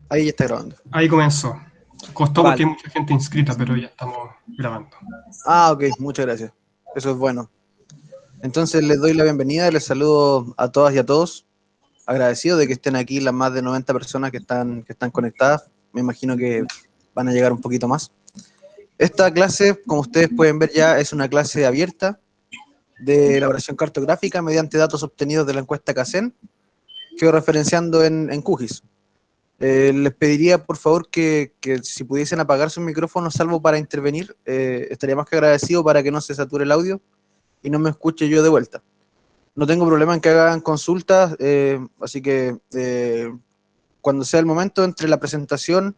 Ahí ya está grabando. Ahí comenzó. Costó porque Vale. hay mucha gente inscrita, pero ya estamos grabando. Ah, ok, muchas gracias. Eso es bueno. Entonces les doy la bienvenida, les saludo a todas y a todos. Agradecido de que estén aquí las más de 90 personas que están conectadas. Me imagino que van a llegar un poquito más. Esta clase, como ustedes pueden ver ya, es una clase abierta de elaboración cartográfica mediante datos obtenidos de la encuesta CACEN, georreferenciando en QGIS. Les pediría por favor que si pudiesen apagar sus micrófonos, salvo para intervenir, estaría más que agradecido para que no se sature el audio y no me escuche yo de vuelta. No tengo problema en que hagan consultas, así que cuando sea el momento entre la presentación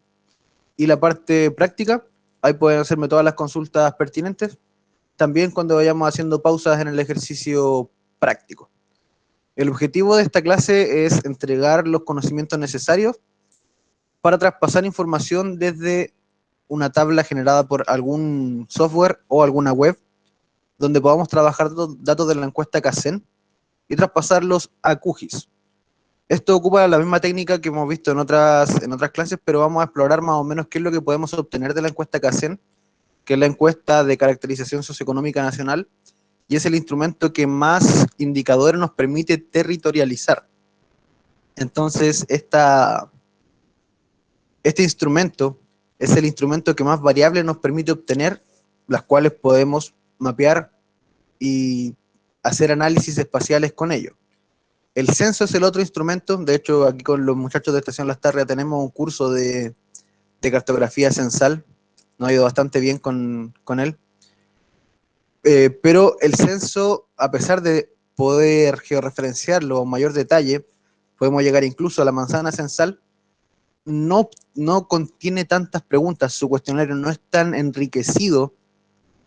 y la parte práctica, ahí pueden hacerme todas las consultas pertinentes. También cuando vayamos haciendo pausas en el ejercicio práctico. El objetivo de esta clase es entregar los conocimientos necesarios para traspasar información desde una tabla generada por algún software o alguna web donde podamos trabajar datos de la encuesta CACEN y traspasarlos a QGIS. Esto ocupa la misma técnica que hemos visto en otras clases, pero vamos a explorar más o menos qué es lo que podemos obtener de la encuesta CACEN, que es la encuesta de caracterización socioeconómica nacional, y es el instrumento que más indicadores nos permite territorializar. Entonces, este instrumento es el instrumento que más variables nos permite obtener, las cuales podemos mapear y hacer análisis espaciales con ello. El censo es el otro instrumento. De hecho, aquí con los muchachos de Estación Las Tarrias tenemos un curso de cartografía censal. Nos ha ido bastante bien con él. Pero el censo, a pesar de poder georreferenciarlo en mayor detalle, podemos llegar incluso a la manzana censal, no contiene tantas preguntas, su cuestionario no es tan enriquecido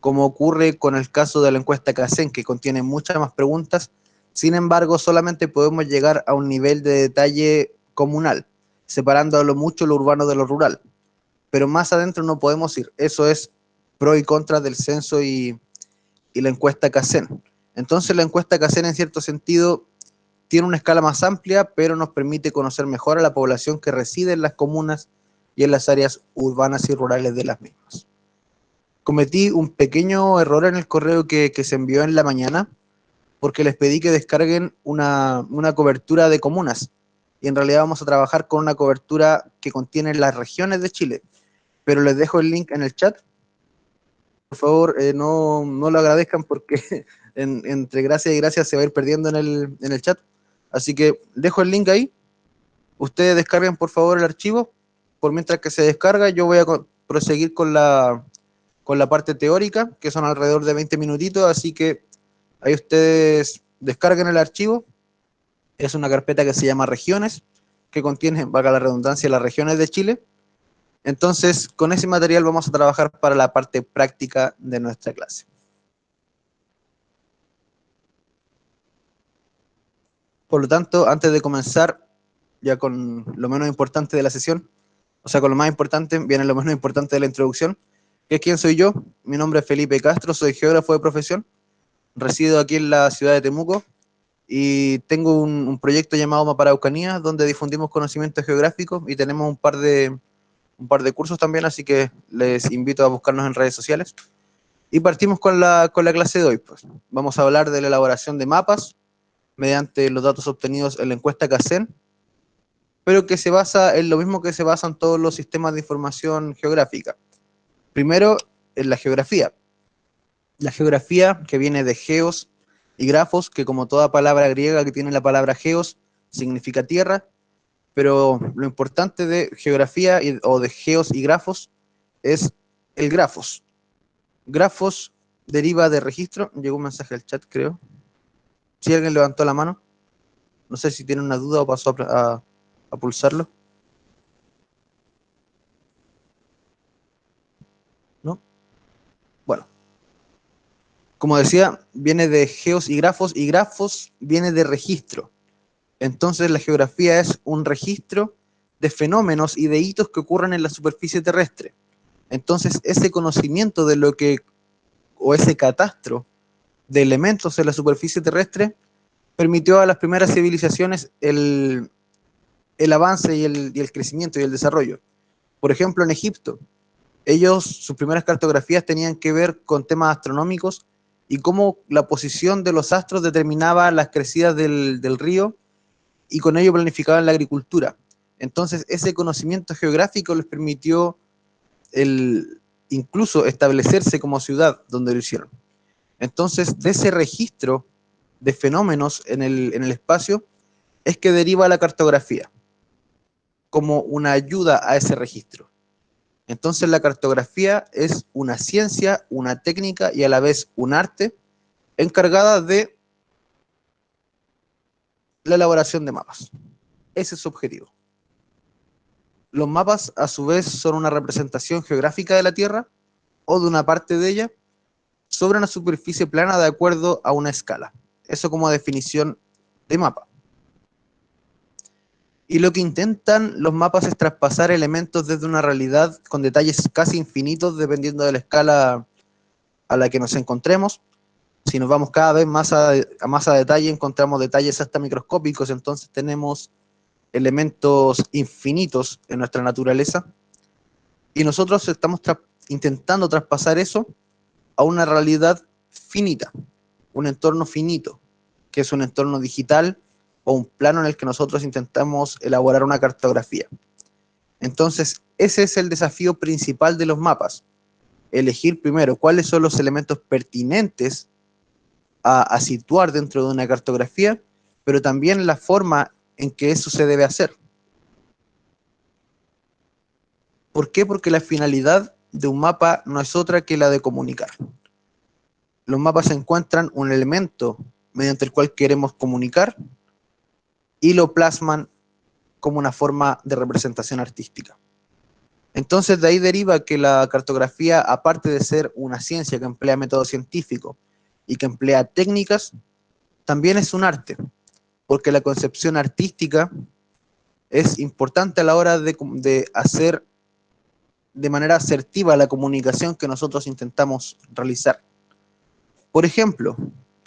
como ocurre con el caso de la encuesta CACEN, que contiene muchas más preguntas. Sin embargo, solamente podemos llegar a un nivel de detalle comunal, separando mucho lo urbano de lo rural. Pero más adentro no podemos ir. Eso es pro y contra del censo y la encuesta CACEN. Entonces la encuesta CACEN en cierto sentido tiene una escala más amplia, pero nos permite conocer mejor a la población que reside en las comunas y en las áreas urbanas y rurales de las mismas. Cometí un pequeño error en el correo que se envió en la mañana, porque les pedí que descarguen una cobertura de comunas, y en realidad vamos a trabajar con una cobertura que contiene las regiones de Chile, pero les dejo el link en el chat. Por favor, no lo agradezcan porque entre gracias y gracias se va a ir perdiendo en el chat. Así que dejo el link ahí. Ustedes descarguen por favor el archivo. Por mientras que se descarga, yo voy a proseguir con la parte teórica, que son alrededor de 20 minutitos. Así que ahí ustedes descarguen el archivo. Es una carpeta que se llama regiones, que contiene, valga la redundancia, las regiones de Chile. Entonces, con ese material vamos a trabajar para la parte práctica de nuestra clase. Por lo tanto, antes de comenzar ya con lo menos importante de la sesión, o sea, con lo más importante, viene lo menos importante de la introducción, que es quién soy yo. Mi nombre es Felipe Castro, soy geógrafo de profesión, resido aquí en la ciudad de Temuco y tengo un proyecto llamado Maparaucanía, donde difundimos conocimientos geográficos y tenemos un par de cursos también, así que les invito a buscarnos en redes sociales. Y partimos con la clase de hoy. Pues. Vamos a hablar de la elaboración de mapas mediante los datos obtenidos en la encuesta CACEN, pero que se basa en lo mismo que se basan todos los sistemas de información geográfica. Primero, en la geografía. La geografía que viene de geos y grafos, que como toda palabra griega que tiene la palabra geos, significa tierra, pero lo importante de geografía o de geos y grafos es el grafos. Grafos deriva de registro. Llegó un mensaje al chat, creo. Si alguien levantó la mano, no sé si tiene una duda o pasó a pulsarlo. ¿No? Bueno, como decía, viene de geos y grafos viene de registro. Entonces la geografía es un registro de fenómenos y de hitos que ocurren en la superficie terrestre. Entonces ese conocimiento de lo que, o ese catastro de elementos en la superficie terrestre, permitió a las primeras civilizaciones el el avance y el crecimiento y el desarrollo. Por ejemplo, en Egipto, ellos, sus primeras cartografías tenían que ver con temas astronómicos y cómo la posición de los astros determinaba las crecidas del río y con ello planificaban la agricultura. Entonces, ese conocimiento geográfico les permitió incluso establecerse como ciudad donde lo hicieron. Entonces, de ese registro de fenómenos en el espacio es que deriva la cartografía como una ayuda a ese registro. Entonces la cartografía es una ciencia, una técnica y a la vez un arte encargada de la elaboración de mapas. Ese es su objetivo. Los mapas a su vez son una representación geográfica de la Tierra o de una parte de ella sobre una superficie plana de acuerdo a una escala. Eso como definición de mapa. Y lo que intentan los mapas es traspasar elementos desde una realidad con detalles casi infinitos dependiendo de la escala a la que nos encontremos. Si nos vamos cada vez más a detalle, encontramos detalles hasta microscópicos, entonces tenemos elementos infinitos en nuestra naturaleza y nosotros estamos intentando traspasar eso a una realidad finita, un entorno finito, que es un entorno digital o un plano en el que nosotros intentamos elaborar una cartografía. Entonces, ese es el desafío principal de los mapas, elegir primero cuáles son los elementos pertinentes a situar dentro de una cartografía, pero también la forma en que eso se debe hacer. ¿Por qué? Porque la finalidad de un mapa no es otra que la de comunicar. Los mapas encuentran un elemento mediante el cual queremos comunicar y lo plasman como una forma de representación artística. Entonces de ahí deriva que la cartografía, aparte de ser una ciencia que emplea métodos científicos y que emplea técnicas, también es un arte, porque la concepción artística es importante a la hora de hacer de manera asertiva la comunicación que nosotros intentamos realizar. Por ejemplo,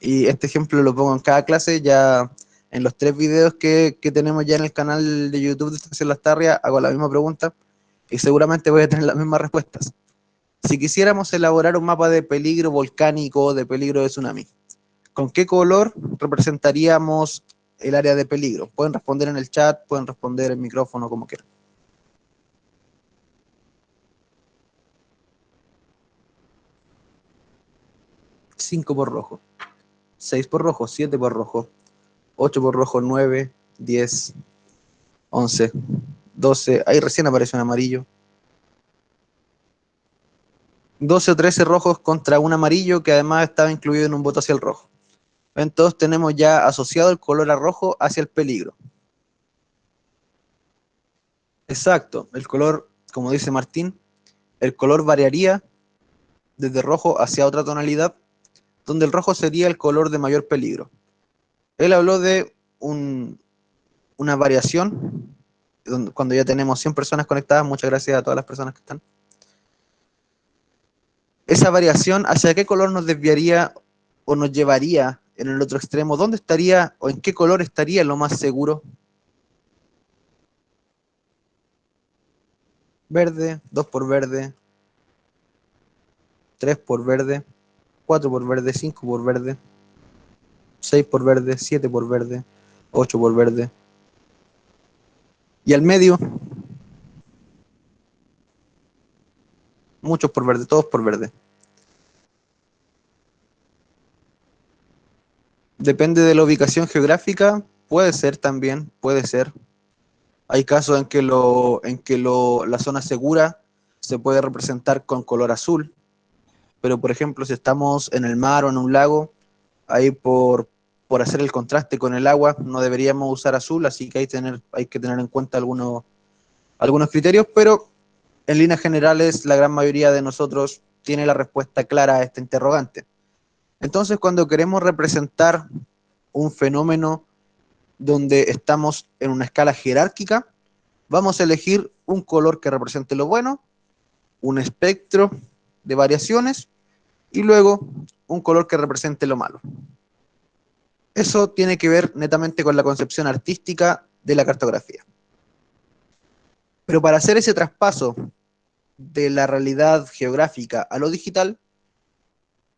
y este ejemplo lo pongo en cada clase, ya en los 3 videos que tenemos ya en el canal de YouTube de Estación Lastarria, hago la misma pregunta y seguramente voy a tener las mismas respuestas. Si quisiéramos elaborar un mapa de peligro volcánico o de peligro de tsunami, ¿con qué color representaríamos el área de peligro? Pueden responder en el chat, pueden responder en micrófono, como quieran. 5 por rojo, 6 por rojo, 7 por rojo, 8 por rojo, 9, 10, 11, 12, ahí recién aparece un amarillo. 12 o 13 rojos contra un amarillo que además estaba incluido en un voto hacia el rojo. Entonces tenemos ya asociado el color a rojo hacia el peligro. Exacto, el color, como dice Martín, el color variaría desde rojo hacia otra tonalidad, donde el rojo sería el color de mayor peligro. Él habló de una variación, cuando ya tenemos 100 personas conectadas, muchas gracias a todas las personas que están. Esa variación, ¿hacia qué color nos desviaría o nos llevaría en el otro extremo? ¿Dónde estaría o en qué color estaría lo más seguro? Verde, 2 por verde, 3 por verde, 4 por verde, 5 por verde, 6 por verde, 7 por verde, 8 por verde. Y al medio, muchos por verde, todos por verde. Depende de la ubicación geográfica, puede ser también, puede ser. Hay casos en que, la zona segura se puede representar con color azul, pero por ejemplo si estamos en el mar o en un lago, ahí por hacer el contraste con el agua no deberíamos usar azul, así que hay que tener en cuenta algunos criterios, pero en líneas generales la gran mayoría de nosotros tiene la respuesta clara a este interrogante. Entonces cuando queremos representar un fenómeno donde estamos en una escala jerárquica, vamos a elegir un color que represente lo bueno, un espectro de variaciones y luego un color que represente lo malo. Eso tiene que ver netamente con la concepción artística de la cartografía. Pero para hacer ese traspaso de la realidad geográfica a lo digital,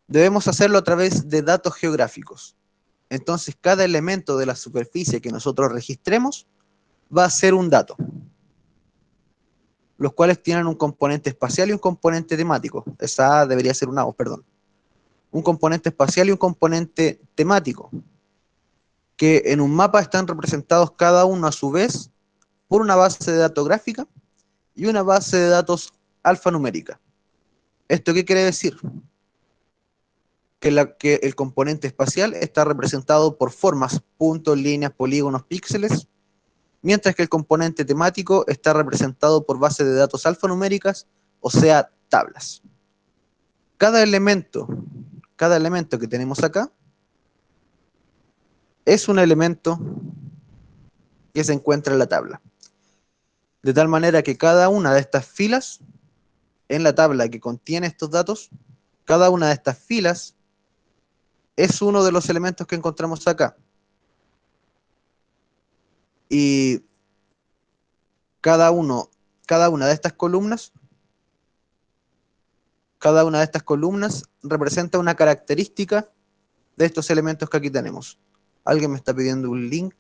debemos hacerlo a través de datos geográficos. Entonces, cada elemento de la superficie que nosotros registremos va a ser un dato, los cuales tienen un componente espacial y un componente temático. Esa A debería ser una O, perdón. Un componente espacial y un componente temático, que en un mapa están representados cada uno a su vez por una base de datos gráfica y una base de datos alfanumérica. ¿Esto qué quiere decir? Que el componente espacial está representado por formas, puntos, líneas, polígonos, píxeles, mientras que el componente temático está representado por bases de datos alfanuméricas, o sea, tablas. Cada elemento, cada elemento que tenemos acá es un elemento que se encuentra en la tabla. De tal manera que cada una de estas filas en la tabla que contiene estos datos, cada una de estas filas es uno de los elementos que encontramos acá. Y cada una de estas columnas, cada una de estas columnas representa una característica de estos elementos que aquí tenemos. Alguien me está pidiendo un link.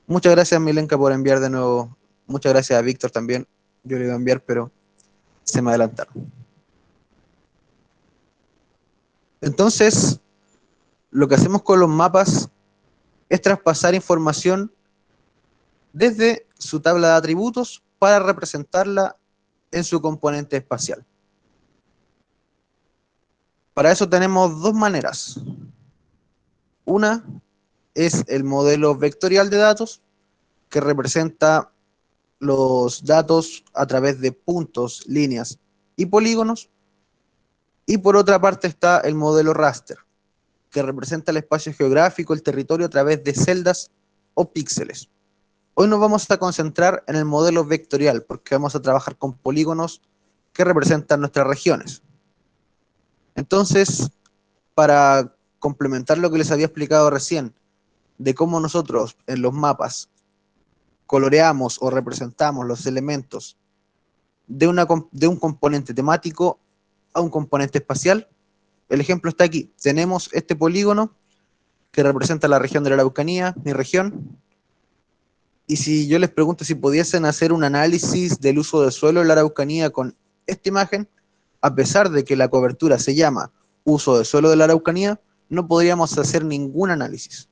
Muchas gracias, Milenka, por enviar de nuevo. Muchas gracias a Víctor también. Yo le iba a enviar, pero se me adelantaron. Entonces, lo que hacemos con los mapas es traspasar información desde su tabla de atributos para representarla en su componente espacial. Para eso tenemos dos maneras. Una es el modelo vectorial de datos, que representa los datos a través de puntos, líneas y polígonos. Y por otra parte está el modelo raster, que representa el espacio geográfico, el territorio a través de celdas o píxeles. Hoy nos vamos a concentrar en el modelo vectorial, porque vamos a trabajar con polígonos que representan nuestras regiones. Entonces, para complementar lo que les había explicado recién, de cómo nosotros en los mapas coloreamos o representamos los elementos de un componente temático a un componente espacial, el ejemplo está aquí. Tenemos este polígono que representa la región de la Araucanía, mi región, y si yo les pregunto si pudiesen hacer un análisis del uso de suelo en la Araucanía con esta imagen, a pesar de que la cobertura se llama uso de suelo de la Araucanía, no podríamos hacer ningún análisis,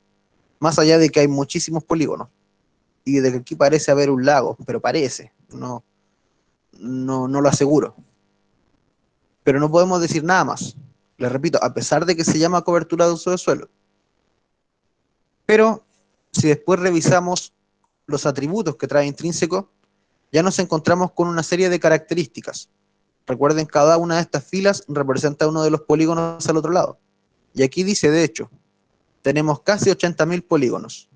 más allá de que hay muchísimos polígonos, y de que aquí parece haber un lago, pero parece, no lo aseguro. Pero no podemos decir nada más. Les repito, a pesar de que se llama cobertura de uso de suelo. Pero si después revisamos los atributos que trae intrínseco, ya nos encontramos con una serie de características. Recuerden, cada una de estas filas representa uno de los polígonos al otro lado. Y aquí dice, de hecho, tenemos casi 80.000 polígonos.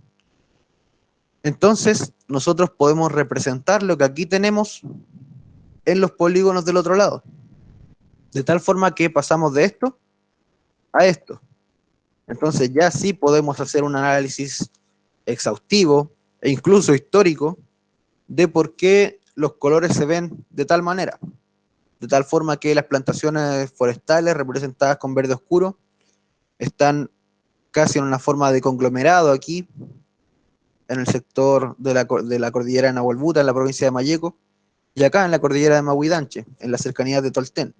Entonces, nosotros podemos representar lo que aquí tenemos en los polígonos del otro lado. De tal forma que pasamos de esto a esto. Entonces ya sí podemos hacer un análisis exhaustivo e incluso histórico de por qué los colores se ven de tal manera. De tal forma que las plantaciones forestales representadas con verde oscuro están casi en una forma de conglomerado aquí, en el sector de la cordillera de Nahuelbuta, en la provincia de Mayeco, y acá en la cordillera de Mahuidanche, en las cercanías de Tolten.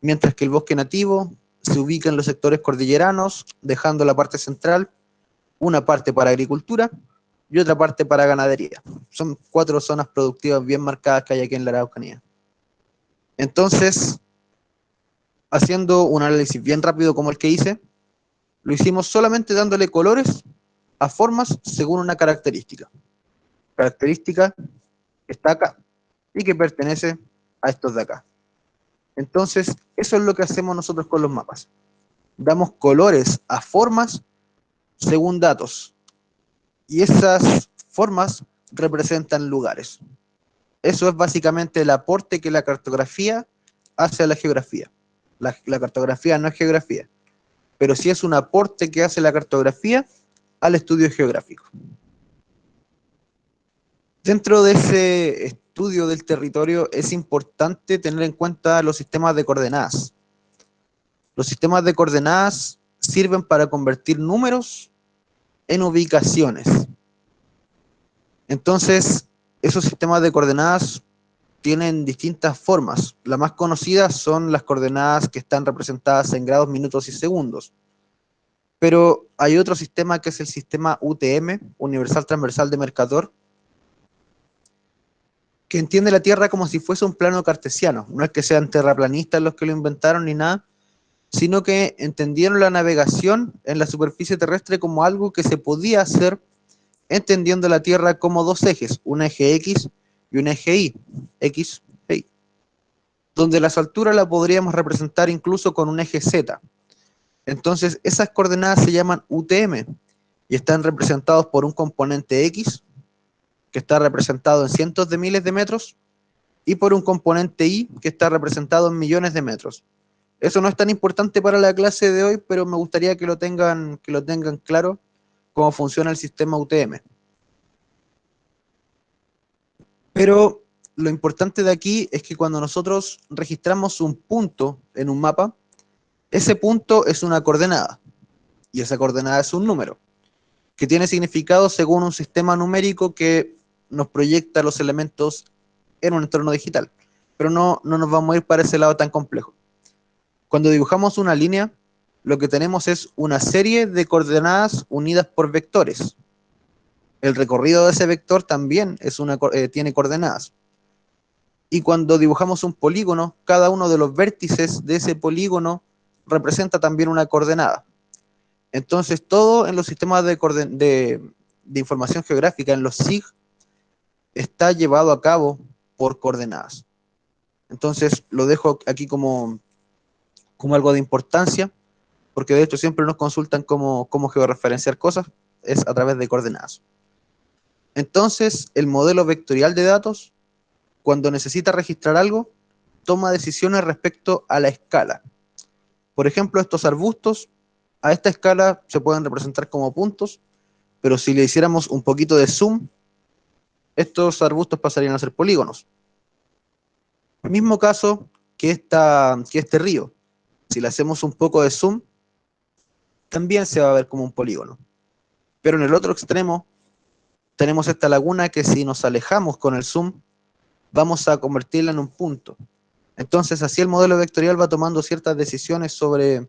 Mientras que el bosque nativo se ubica en los sectores cordilleranos, dejando la parte central, una parte para agricultura y otra parte para ganadería. Son 4 zonas productivas bien marcadas que hay aquí en la Araucanía. Entonces, haciendo un análisis bien rápido como el que hice, lo hicimos solamente dándole colores a formas según una característica. Característica que está acá y que pertenece a estos de acá. Entonces, eso es lo que hacemos nosotros con los mapas. Damos colores a formas según datos. Y esas formas representan lugares. Eso es básicamente el aporte que la cartografía hace a la geografía. La cartografía no es geografía, pero sí es un aporte que hace la cartografía al estudio geográfico. Dentro de ese estudio del territorio es importante tener en cuenta los sistemas de coordenadas. Los sistemas de coordenadas sirven para convertir números en ubicaciones. Entonces, esos sistemas de coordenadas tienen distintas formas. Las más conocidas son las coordenadas que están representadas en grados, minutos y segundos. Pero hay otro sistema que es el sistema UTM, Universal Transversal de Mercator, que entiende la Tierra como si fuese un plano cartesiano. No es que sean terraplanistas los que lo inventaron ni nada, sino que entendieron la navegación en la superficie terrestre como algo que se podía hacer entendiendo la Tierra como dos ejes, un eje X y un eje Y, X e Y, donde las alturas la podríamos representar incluso con un eje Z. Entonces, esas coordenadas se llaman UTM y están representados por un componente X, que está representado en cientos de miles de metros, y por un componente Y, que está representado en millones de metros. Eso no es tan importante para la clase de hoy, pero me gustaría que lo tengan claro cómo funciona el sistema UTM. Pero lo importante de aquí es que cuando nosotros registramos un punto en un mapa, ese punto es una coordenada, y esa coordenada es un número, que tiene significado según un sistema numérico que nos proyecta los elementos en un entorno digital. Pero no nos vamos a ir para ese lado tan complejo. Cuando dibujamos una línea, lo que tenemos es una serie de coordenadas unidas por vectores. El recorrido de ese vector también tiene coordenadas. Y cuando dibujamos un polígono, cada uno de los vértices de ese polígono representa también una coordenada. Entonces, todo en los sistemas de información geográfica, en los SIG, está llevado a cabo por coordenadas. Entonces, lo dejo aquí como algo de importancia, porque de hecho siempre nos consultan cómo georreferenciar cosas, es a través de coordenadas. Entonces, el modelo vectorial de datos, cuando necesita registrar algo, toma decisiones respecto a la escala. Por ejemplo, estos arbustos, a esta escala se pueden representar como puntos, pero si le hiciéramos un poquito de zoom, estos arbustos pasarían a ser polígonos. El mismo caso que este río. Si le hacemos un poco de zoom, también se va a ver como un polígono. Pero en el otro extremo tenemos esta laguna que si nos alejamos con el zoom, vamos a convertirla en un punto. Entonces, así el modelo vectorial va tomando ciertas decisiones sobre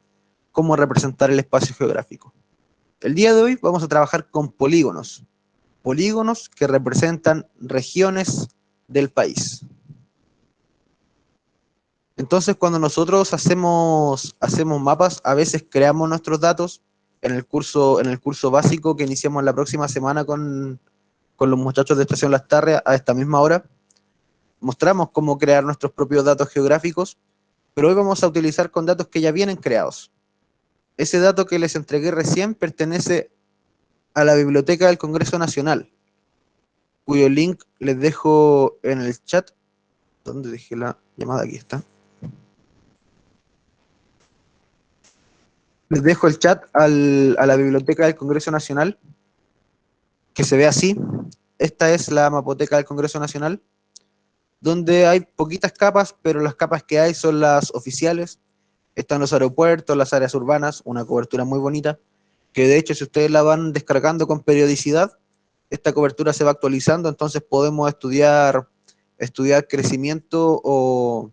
cómo representar el espacio geográfico. El día de hoy vamos a trabajar con polígonos. Polígonos que representan regiones del país. Entonces, cuando nosotros hacemos mapas, a veces creamos nuestros datos en el curso básico que iniciamos la próxima semana con los muchachos de Estación Lastarria a esta misma hora. Mostramos cómo crear nuestros propios datos geográficos, pero hoy vamos a utilizar con datos que ya vienen creados. Ese dato que les entregué recién pertenece a la Biblioteca del Congreso Nacional, cuyo link les dejo en el chat. ¿Dónde dejé la llamada? Aquí está. Les dejo el chat a la Biblioteca del Congreso Nacional, que se ve así. Esta es la mapoteca del Congreso Nacional, donde hay poquitas capas, pero las capas que hay son las oficiales. Están los aeropuertos, las áreas urbanas, una cobertura muy bonita, que de hecho si ustedes la van descargando con periodicidad, esta cobertura se va actualizando, entonces podemos estudiar crecimiento o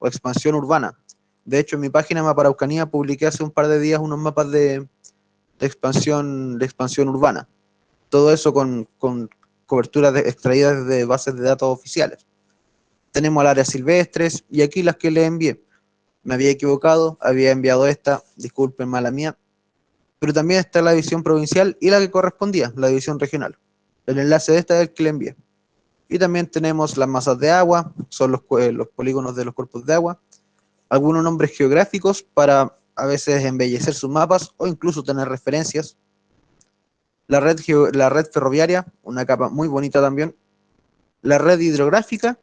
expansión urbana. De hecho, en mi página Mapa Araucanía publiqué hace un par de días unos mapas de expansión urbana. Todo eso con coberturas extraídas de bases de datos oficiales. Tenemos al áreas silvestres y aquí las que les envié. Me había equivocado, había enviado esta, disculpen, mala mía. Pero también está la división provincial y la que correspondía, la división regional. El enlace de esta es el que le envié. Y también tenemos las masas de agua, son los polígonos de los cuerpos de agua, algunos nombres geográficos para a veces embellecer sus mapas o incluso tener referencias. La red ferroviaria, una capa muy bonita también. La red hidrográfica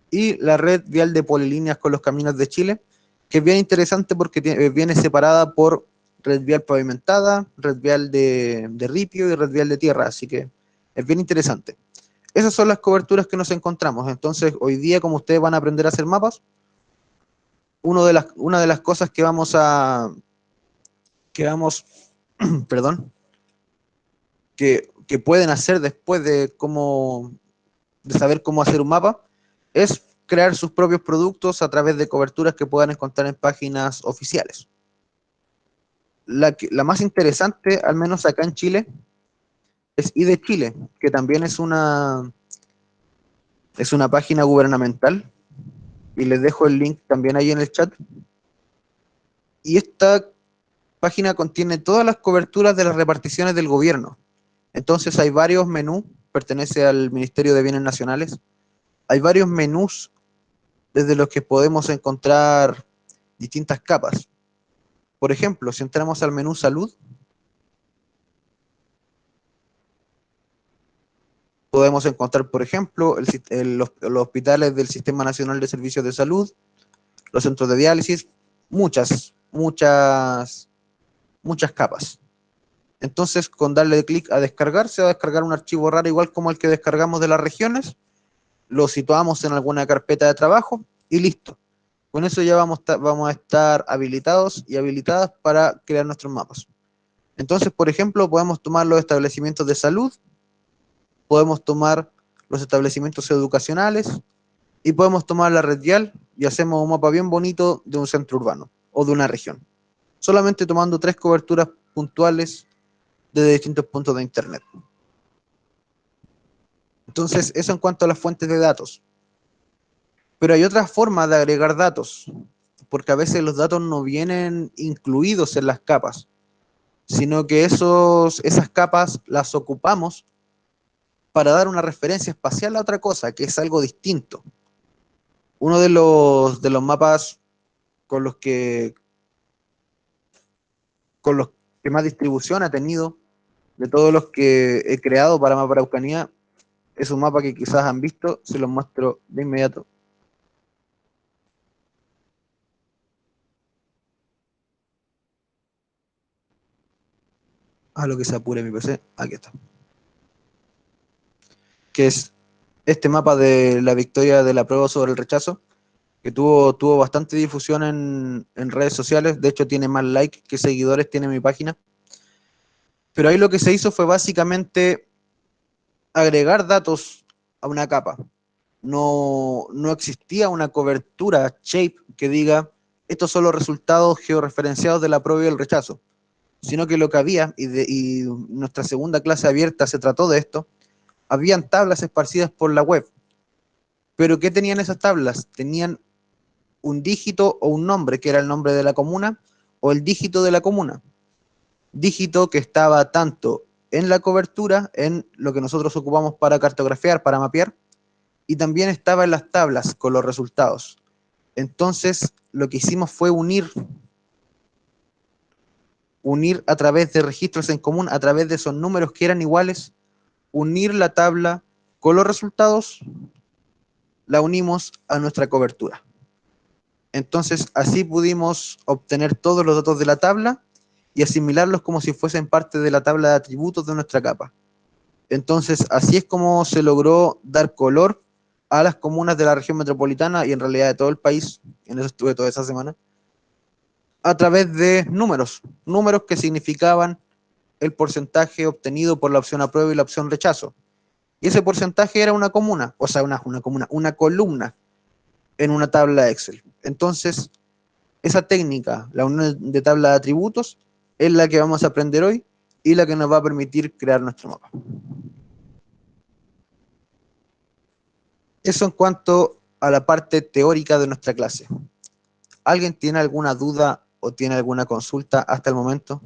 y la red vial de polilíneas con los caminos de Chile, que es bien interesante porque viene separada por red vial pavimentada, red vial de ripio y red vial de tierra, así que es bien interesante. Esas son las coberturas que nos encontramos. Entonces, hoy día, como ustedes van a aprender a hacer mapas, una de las cosas que vamos, perdón, que pueden hacer después de saber cómo hacer un mapa, es crear sus propios productos a través de coberturas que puedan encontrar en páginas oficiales. La más interesante, al menos acá en Chile, es IDE Chile, que también es una página gubernamental, y les dejo el link también ahí en el chat. Y esta página contiene todas las coberturas de las reparticiones del gobierno. Entonces hay varios menús, pertenece al Ministerio de Bienes Nacionales, hay varios menús desde los que podemos encontrar distintas capas. Por ejemplo, si entramos al menú salud, podemos encontrar, por ejemplo, los hospitales del Sistema Nacional de Servicios de Salud, los centros de diálisis, muchas capas. Entonces, con darle clic a descargar, se va a descargar un archivo RAR igual como el que descargamos de las regiones, lo situamos en alguna carpeta de trabajo y listo. Con eso ya vamos a estar habilitados y habilitadas para crear nuestros mapas. Entonces, por ejemplo, podemos tomar los establecimientos de salud, podemos tomar los establecimientos educacionales y podemos tomar la red vial y hacemos un mapa bien bonito de un centro urbano o de una región. Solamente tomando 3 coberturas puntuales desde distintos puntos de internet. Entonces, eso en cuanto a las fuentes de datos. Pero hay otras formas de agregar datos, porque a veces los datos no vienen incluidos en las capas, sino que esas capas las ocupamos para dar una referencia espacial a otra cosa, que es algo distinto. Uno de los mapas con los que, con los que más distribución ha tenido, de todos los que he creado para Mapa Araucanía, es un mapa que quizás han visto, se los muestro de inmediato. A lo que se apure mi PC, aquí está. Que es este mapa de la victoria de la prueba sobre el rechazo, que tuvo bastante difusión en redes sociales. De hecho, tiene más likes que seguidores, tiene mi página. Pero ahí lo que se hizo fue básicamente agregar datos a una capa. No existía una cobertura shape que diga estos son los resultados georreferenciados de la prueba y el rechazo, sino que lo que había, y nuestra segunda clase abierta se trató de esto, habían tablas esparcidas por la web. Pero ¿qué tenían esas tablas? Tenían un dígito o un nombre, que era el nombre de la comuna, o el dígito de la comuna. Dígito que estaba tanto en la cobertura, en lo que nosotros ocupamos para cartografiar, para mapear, y también estaba en las tablas con los resultados. Entonces, lo que hicimos fue unir a través de registros en común, a través de esos números que eran iguales, unir la tabla con los resultados, la unimos a nuestra cobertura. Entonces, así pudimos obtener todos los datos de la tabla y asimilarlos como si fuesen parte de la tabla de atributos de nuestra capa. Entonces, así es como se logró dar color a las comunas de la región metropolitana y en realidad de todo el país, en eso estuve toda esa semana, a través de números que significaban el porcentaje obtenido por la opción apruebo y la opción rechazo. Y ese porcentaje era una comuna, o sea, una columna en una tabla de Excel. Entonces, esa técnica, la unión de tabla de atributos, es la que vamos a aprender hoy y la que nos va a permitir crear nuestro mapa. Eso en cuanto a la parte teórica de nuestra clase. ¿Alguien tiene alguna duda o tiene alguna consulta hasta el momento?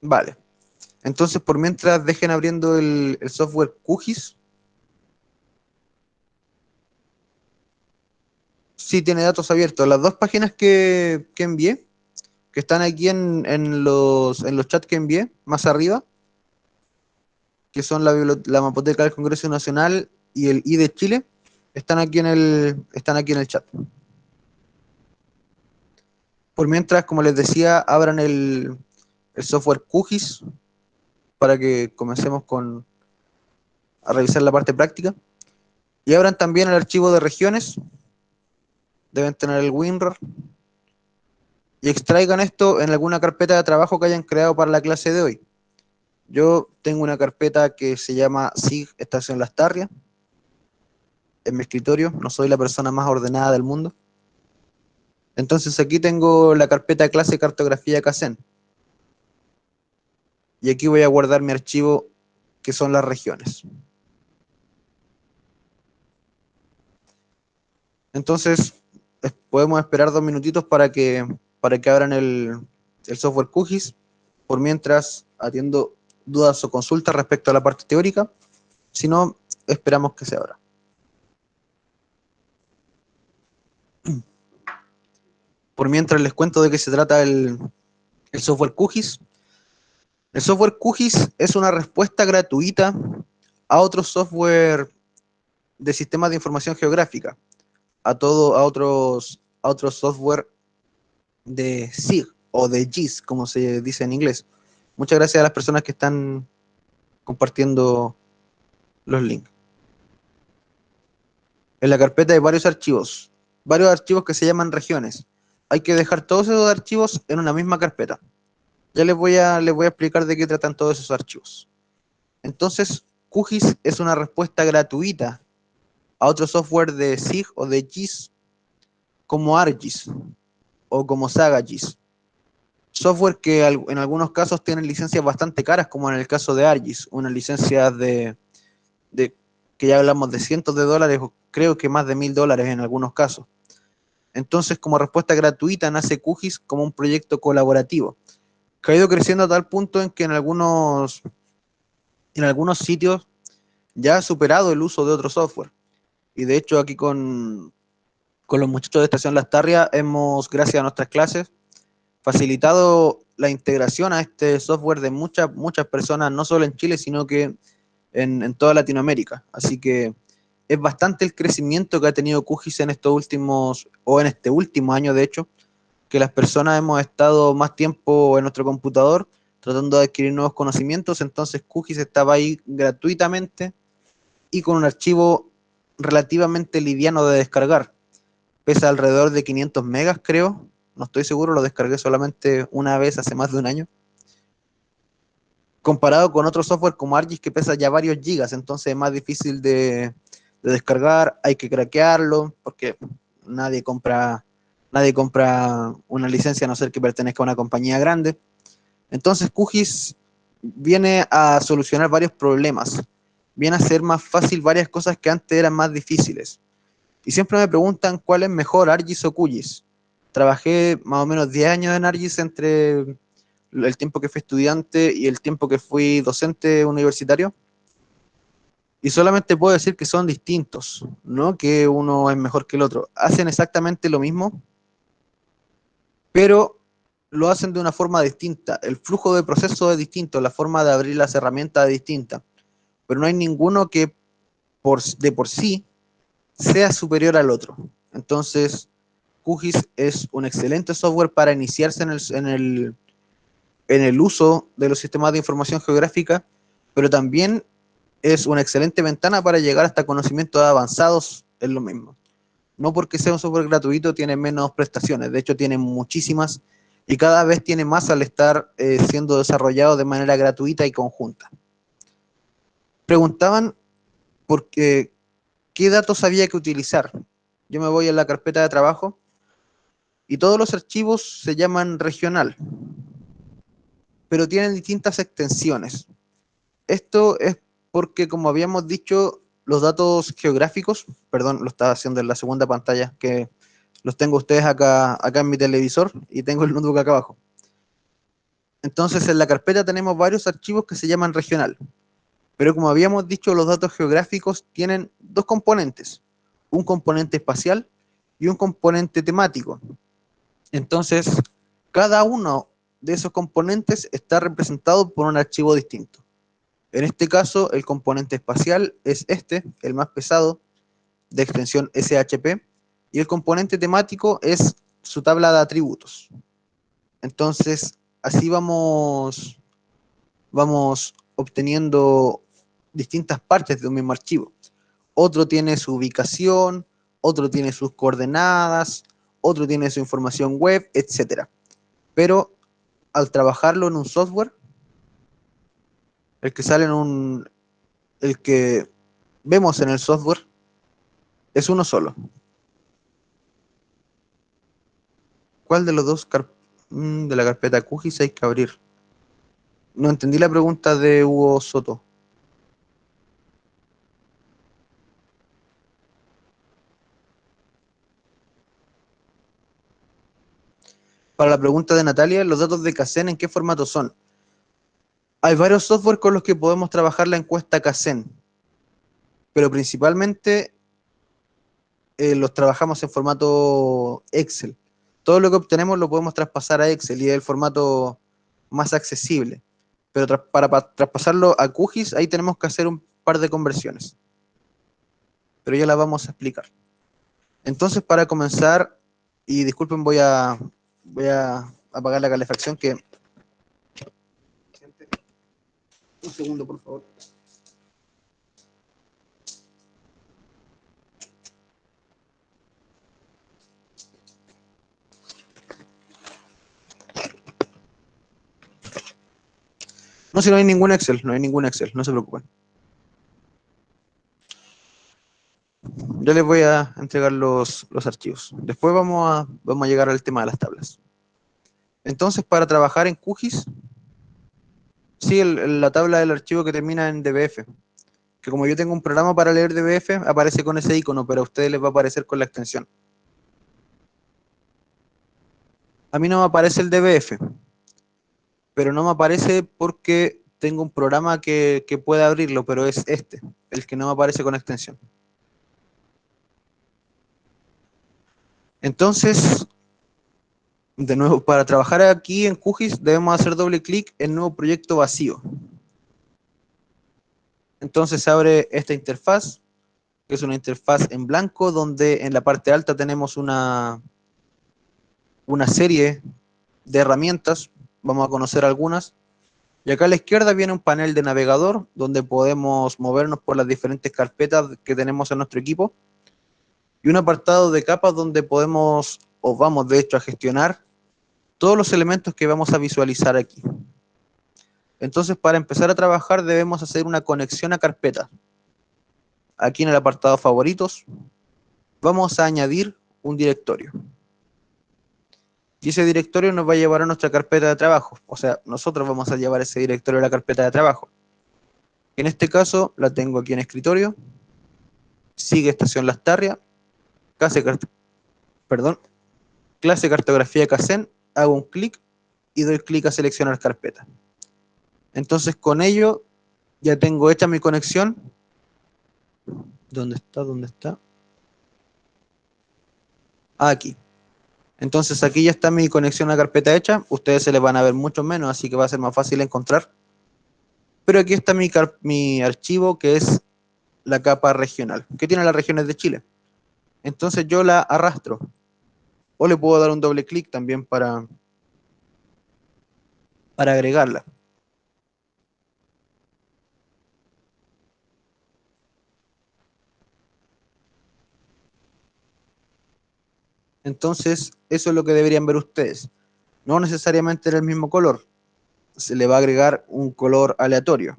Vale. Entonces, por mientras dejen abriendo el software QGIS, sí tiene datos abiertos. Las dos páginas que envié, que están aquí en los chats que envié, más arriba, que son la Mapoteca del Congreso Nacional y el I de Chile, están aquí en el chat. Por mientras, como les decía, abran el software QGIS para que comencemos a revisar la parte práctica. Y abran también el archivo de regiones, deben tener el WinRAR, y extraigan esto en alguna carpeta de trabajo que hayan creado para la clase de hoy. Yo tengo una carpeta que se llama SIG Estación Lastarria en mi escritorio, no soy la persona más ordenada del mundo. Entonces aquí tengo la carpeta clase cartografía CACEN. Y aquí voy a guardar mi archivo que son las regiones. Entonces podemos esperar 2 minutitos para que abran el software QGIS. Por mientras atiendo dudas o consultas respecto a la parte teórica. Si no, esperamos que se abra. Por mientras les cuento de qué se trata el software QGIS. El software QGIS es una respuesta gratuita a otro software de sistemas de información geográfica, a otros software de SIG o de GIS, como se dice en inglés. Muchas gracias a las personas que están compartiendo los links. En la carpeta hay varios archivos que se llaman regiones. Hay que dejar todos esos archivos en una misma carpeta. Ya les voy a explicar de qué tratan todos esos archivos. Entonces, QGIS es una respuesta gratuita a otro software de SIG o de GIS como ArcGIS o como SagaGIS. Software que en algunos casos tienen licencias bastante caras, como en el caso de ArcGIS, una licencia que ya hablamos de cientos de dólares, o creo que más de $1000 en algunos casos. Entonces, como respuesta gratuita, nace QGIS como un proyecto colaborativo, que ha ido creciendo a tal punto en que en algunos sitios ya ha superado el uso de otro software. Y de hecho, aquí con los muchachos de Estación Lastarria hemos, gracias a nuestras clases, facilitado la integración a este software de muchas personas, no solo en Chile, sino que en toda Latinoamérica. Así que es bastante el crecimiento que ha tenido QGIS en este último año, de hecho, que las personas hemos estado más tiempo en nuestro computador tratando de adquirir nuevos conocimientos. Entonces QGIS estaba ahí gratuitamente y con un archivo relativamente liviano de descargar. Pesa alrededor de 500 megas, creo. No estoy seguro, lo descargué solamente una vez hace más de un año. Comparado con otro software como ArcGIS que pesa ya varios gigas, entonces es más difícil de descargar, hay que craquearlo, porque nadie compra, nadie compra una licencia a no ser que pertenezca a una compañía grande. Entonces QGIS viene a solucionar varios problemas, viene a hacer más fácil varias cosas que antes eran más difíciles. Y siempre me preguntan cuál es mejor, ArcGIS o QGIS. Trabajé más o menos 10 años en ArcGIS entre el tiempo que fui estudiante y el tiempo que fui docente universitario. Y solamente puedo decir que son distintos, no que uno es mejor que el otro. Hacen exactamente lo mismo, pero lo hacen de una forma distinta. El flujo de proceso es distinto, la forma de abrir las herramientas es distinta. Pero no hay ninguno que de por sí sea superior al otro. Entonces, QGIS es un excelente software para iniciarse en el uso de los sistemas de información geográfica, pero también es una excelente ventana para llegar hasta conocimientos avanzados en lo mismo. No porque sea un software gratuito tiene menos prestaciones, de hecho tiene muchísimas y cada vez tiene más al estar siendo desarrollado de manera gratuita y conjunta. Preguntaban por qué datos había que utilizar. Yo me voy a la carpeta de trabajo y todos los archivos se llaman regional, pero tienen distintas extensiones. Esto es porque, como habíamos dicho, los datos geográficos, perdón, lo estaba haciendo en la segunda pantalla, que los tengo ustedes acá en mi televisor y tengo el notebook acá abajo. Entonces en la carpeta tenemos varios archivos que se llaman regional. Pero como habíamos dicho, los datos geográficos tienen dos componentes, un componente espacial y un componente temático. Entonces, cada uno de esos componentes está representado por un archivo distinto. En este caso, el componente espacial es este, el más pesado, de extensión SHP, y el componente temático es su tabla de atributos. Entonces, así vamos obteniendo distintas partes de un mismo archivo. Otro tiene su ubicación, otro tiene sus coordenadas, otro tiene su información web, etcétera. Pero al trabajarlo en un software, el que sale en el que vemos en el software es uno solo. ¿Cuál de los dos de la carpeta QGIS hay que abrir? No entendí la pregunta de Hugo Soto. Para la pregunta de Natalia, ¿los datos de Kaizen en qué formato son? Hay varios software con los que podemos trabajar la encuesta Kaizen, pero principalmente los trabajamos en formato Excel. Todo lo que obtenemos lo podemos traspasar a Excel y es el formato más accesible. Pero para traspasarlo a QGIS, ahí tenemos que hacer un par de conversiones. Pero ya la vamos a explicar. Entonces, para comenzar, y disculpen, voy a apagar la calefacción que... Un segundo, por favor. No, si no hay ningún Excel, no hay ningún Excel, no se preocupen. Yo les voy a entregar los archivos. Después vamos a llegar al tema de las tablas. Entonces, para trabajar en QGIS, sí, la tabla del archivo que termina en DBF, que como yo tengo un programa para leer DBF, aparece con ese icono, pero a ustedes les va a aparecer con la extensión. A mí no me aparece el DBF, pero no me aparece porque tengo un programa que puede abrirlo, pero es este, el que no me aparece con extensión. Entonces, de nuevo, para trabajar aquí en QGIS debemos hacer doble clic en nuevo proyecto vacío. Entonces se abre esta interfaz, que es una interfaz en blanco, donde en la parte alta tenemos una serie de herramientas, vamos a conocer algunas, y acá a la izquierda viene un panel de navegador, donde podemos movernos por las diferentes carpetas que tenemos en nuestro equipo, y un apartado de capas donde podemos, o vamos de hecho a gestionar, todos los elementos que vamos a visualizar aquí. Entonces, para empezar a trabajar debemos hacer una conexión a carpetas. Aquí en el apartado favoritos, vamos a añadir un directorio. Y ese directorio nos va a llevar a nuestra carpeta de trabajo. O sea, nosotros vamos a llevar ese directorio a la carpeta de trabajo. En este caso, la tengo aquí en escritorio. Sigue Estación Lastarria. Clase, clase Cartografía Kaizen. Hago un clic y doy clic a seleccionar carpeta. Entonces, con ello, ya tengo hecha mi conexión. ¿Dónde está? ¿Dónde está? Aquí. Entonces aquí ya está mi conexión a la carpeta hecha. Ustedes se les van a ver mucho menos, así que va a ser más fácil encontrar. Pero aquí está mi archivo, que es la capa regional, que tiene las regiones de Chile. Entonces yo la arrastro. O le puedo dar un doble clic también para agregarla. Entonces, eso es lo que deberían ver ustedes. No necesariamente en el mismo color. Se le va a agregar un color aleatorio.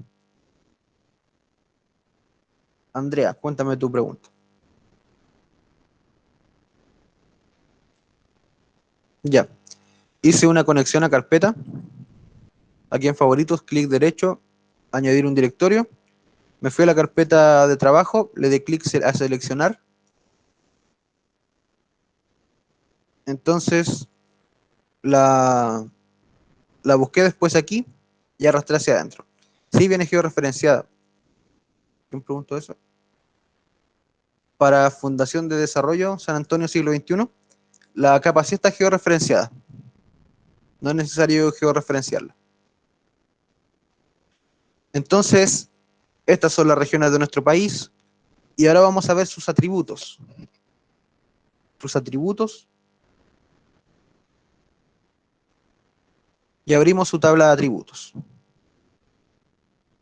Andrea, cuéntame tu pregunta. Ya. Hice una conexión a carpeta. Aquí en favoritos, clic derecho, añadir un directorio. Me fui a la carpeta de trabajo, le di clic a seleccionar. Entonces, la la busqué después aquí y arrastré hacia adentro. Sí viene georreferenciada. ¿Quién preguntó eso? Para Fundación de Desarrollo San Antonio siglo XXI, la capa sí está georreferenciada. No es necesario georreferenciarla. Entonces, estas son las regiones de nuestro país y ahora vamos a ver sus atributos. Sus atributos. Y abrimos su tabla de atributos.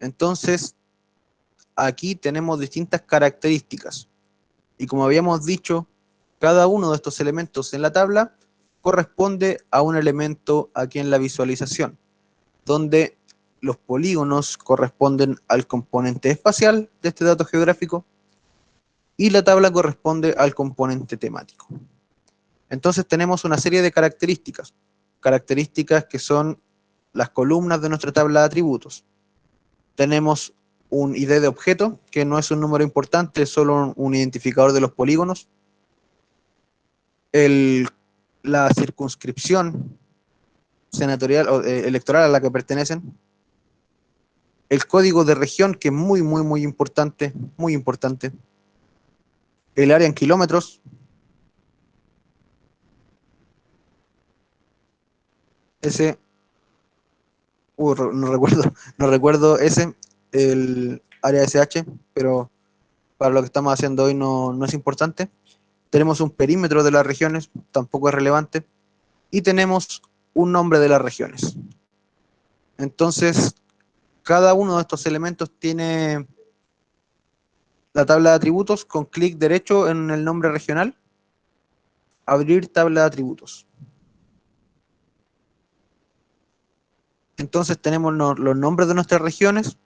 Entonces, aquí tenemos distintas características. Y como habíamos dicho, cada uno de estos elementos en la tabla corresponde a un elemento aquí en la visualización, donde los polígonos corresponden al componente espacial de este dato geográfico y la tabla corresponde al componente temático. Entonces tenemos una serie de características que son las columnas de nuestra tabla de atributos. Tenemos un ID de objeto, que no es un número importante, es solo un identificador de los polígonos. La circunscripción senatorial o electoral a la que pertenecen. El código de región, que es muy importante, muy importante. El área en kilómetros. Ese, no recuerdo, no recuerdo ese, el área SH, pero para lo que estamos haciendo hoy no es importante. Tenemos un perímetro de las regiones, tampoco es relevante. Y tenemos un nombre de las regiones. Entonces, cada uno de estos elementos tiene la tabla de atributos. Con clic derecho en el nombre regional, abrir tabla de atributos. Entonces tenemos los nombres de nuestras regiones,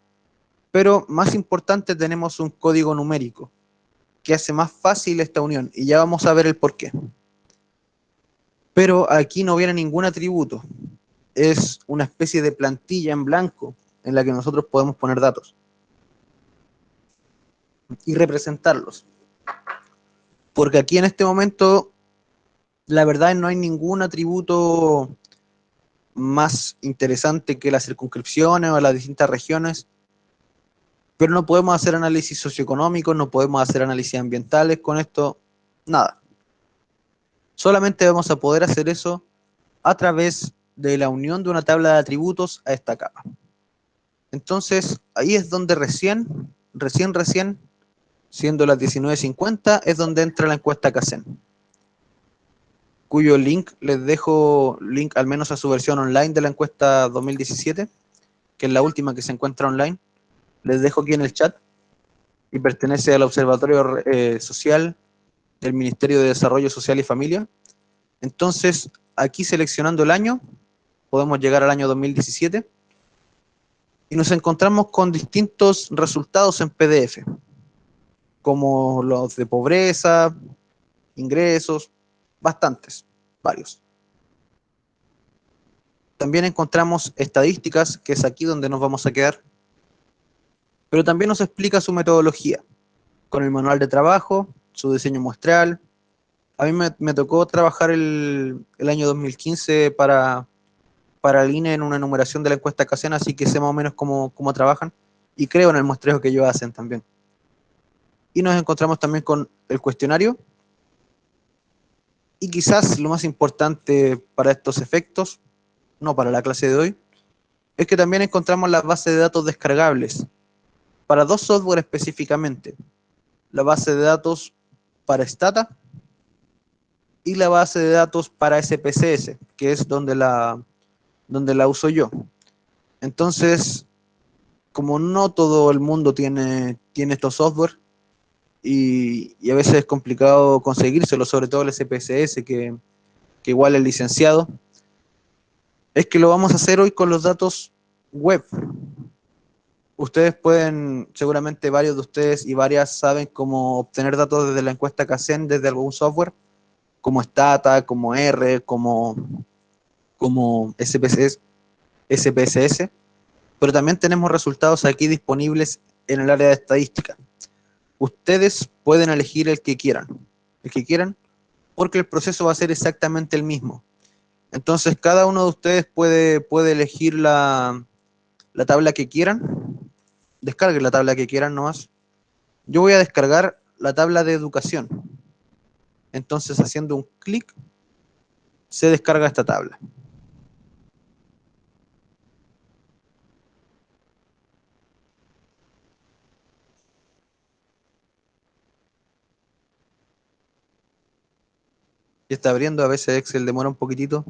pero más importante tenemos un código numérico que hace más fácil esta unión, y ya vamos a ver el por qué. Pero aquí no viene ningún atributo, es una especie de plantilla en blanco en la que nosotros podemos poner datos y representarlos. Porque aquí en este momento, la verdad, no hay ningún atributo más interesante que las circunscripciones o las distintas regiones, pero no podemos hacer análisis socioeconómicos, no podemos hacer análisis ambientales con esto, nada. Solamente vamos a poder hacer eso a través de la unión de una tabla de atributos a esta capa. Entonces, ahí es donde recién, siendo las 19:50, es donde entra la encuesta Kaizen, cuyo link les dejo, link al menos a su versión online de la encuesta 2017, que es la última que se encuentra online, les dejo aquí en el chat, y pertenece al Observatorio Social del Ministerio de Desarrollo Social y Familia. Entonces, aquí seleccionando el año, podemos llegar al año 2017, y nos encontramos con distintos resultados en PDF, como los de pobreza, ingresos, bastantes, varios. También encontramos estadísticas, que es aquí donde nos vamos a quedar, pero también nos explica su metodología, con el manual de trabajo, su diseño muestral. A mí me tocó trabajar el año 2015 para el INE en una enumeración de la encuesta Kaizen, así que sé más o menos cómo trabajan, y creo en el muestreo que ellos hacen también. Y nos encontramos también con el cuestionario, y quizás lo más importante para estos efectos, no para la clase de hoy, es que también encontramos las bases de datos descargables, para dos software específicamente, la base de datos para Stata y la base de datos para SPSS, que es donde la uso yo. Entonces, como no todo el mundo tiene estos software, y a veces es complicado conseguírselo, sobre todo el SPSS, que igual es licenciado, es que lo vamos a hacer hoy con los datos web. Ustedes pueden, seguramente varios de ustedes y varias saben cómo obtener datos desde la encuesta Kaizen, desde algún software, como Stata, como R, como SPSS, pero también tenemos resultados aquí disponibles en el área de estadística. Ustedes pueden elegir el que quieran, porque el proceso va a ser exactamente el mismo. Entonces, cada uno de ustedes puede elegir la tabla que quieran. Descarguen la tabla que quieran nomás. Yo voy a descargar la tabla de educación. Entonces, haciendo un clic, se descarga esta tabla. Y está abriendo, a veces Excel demora un poquitito.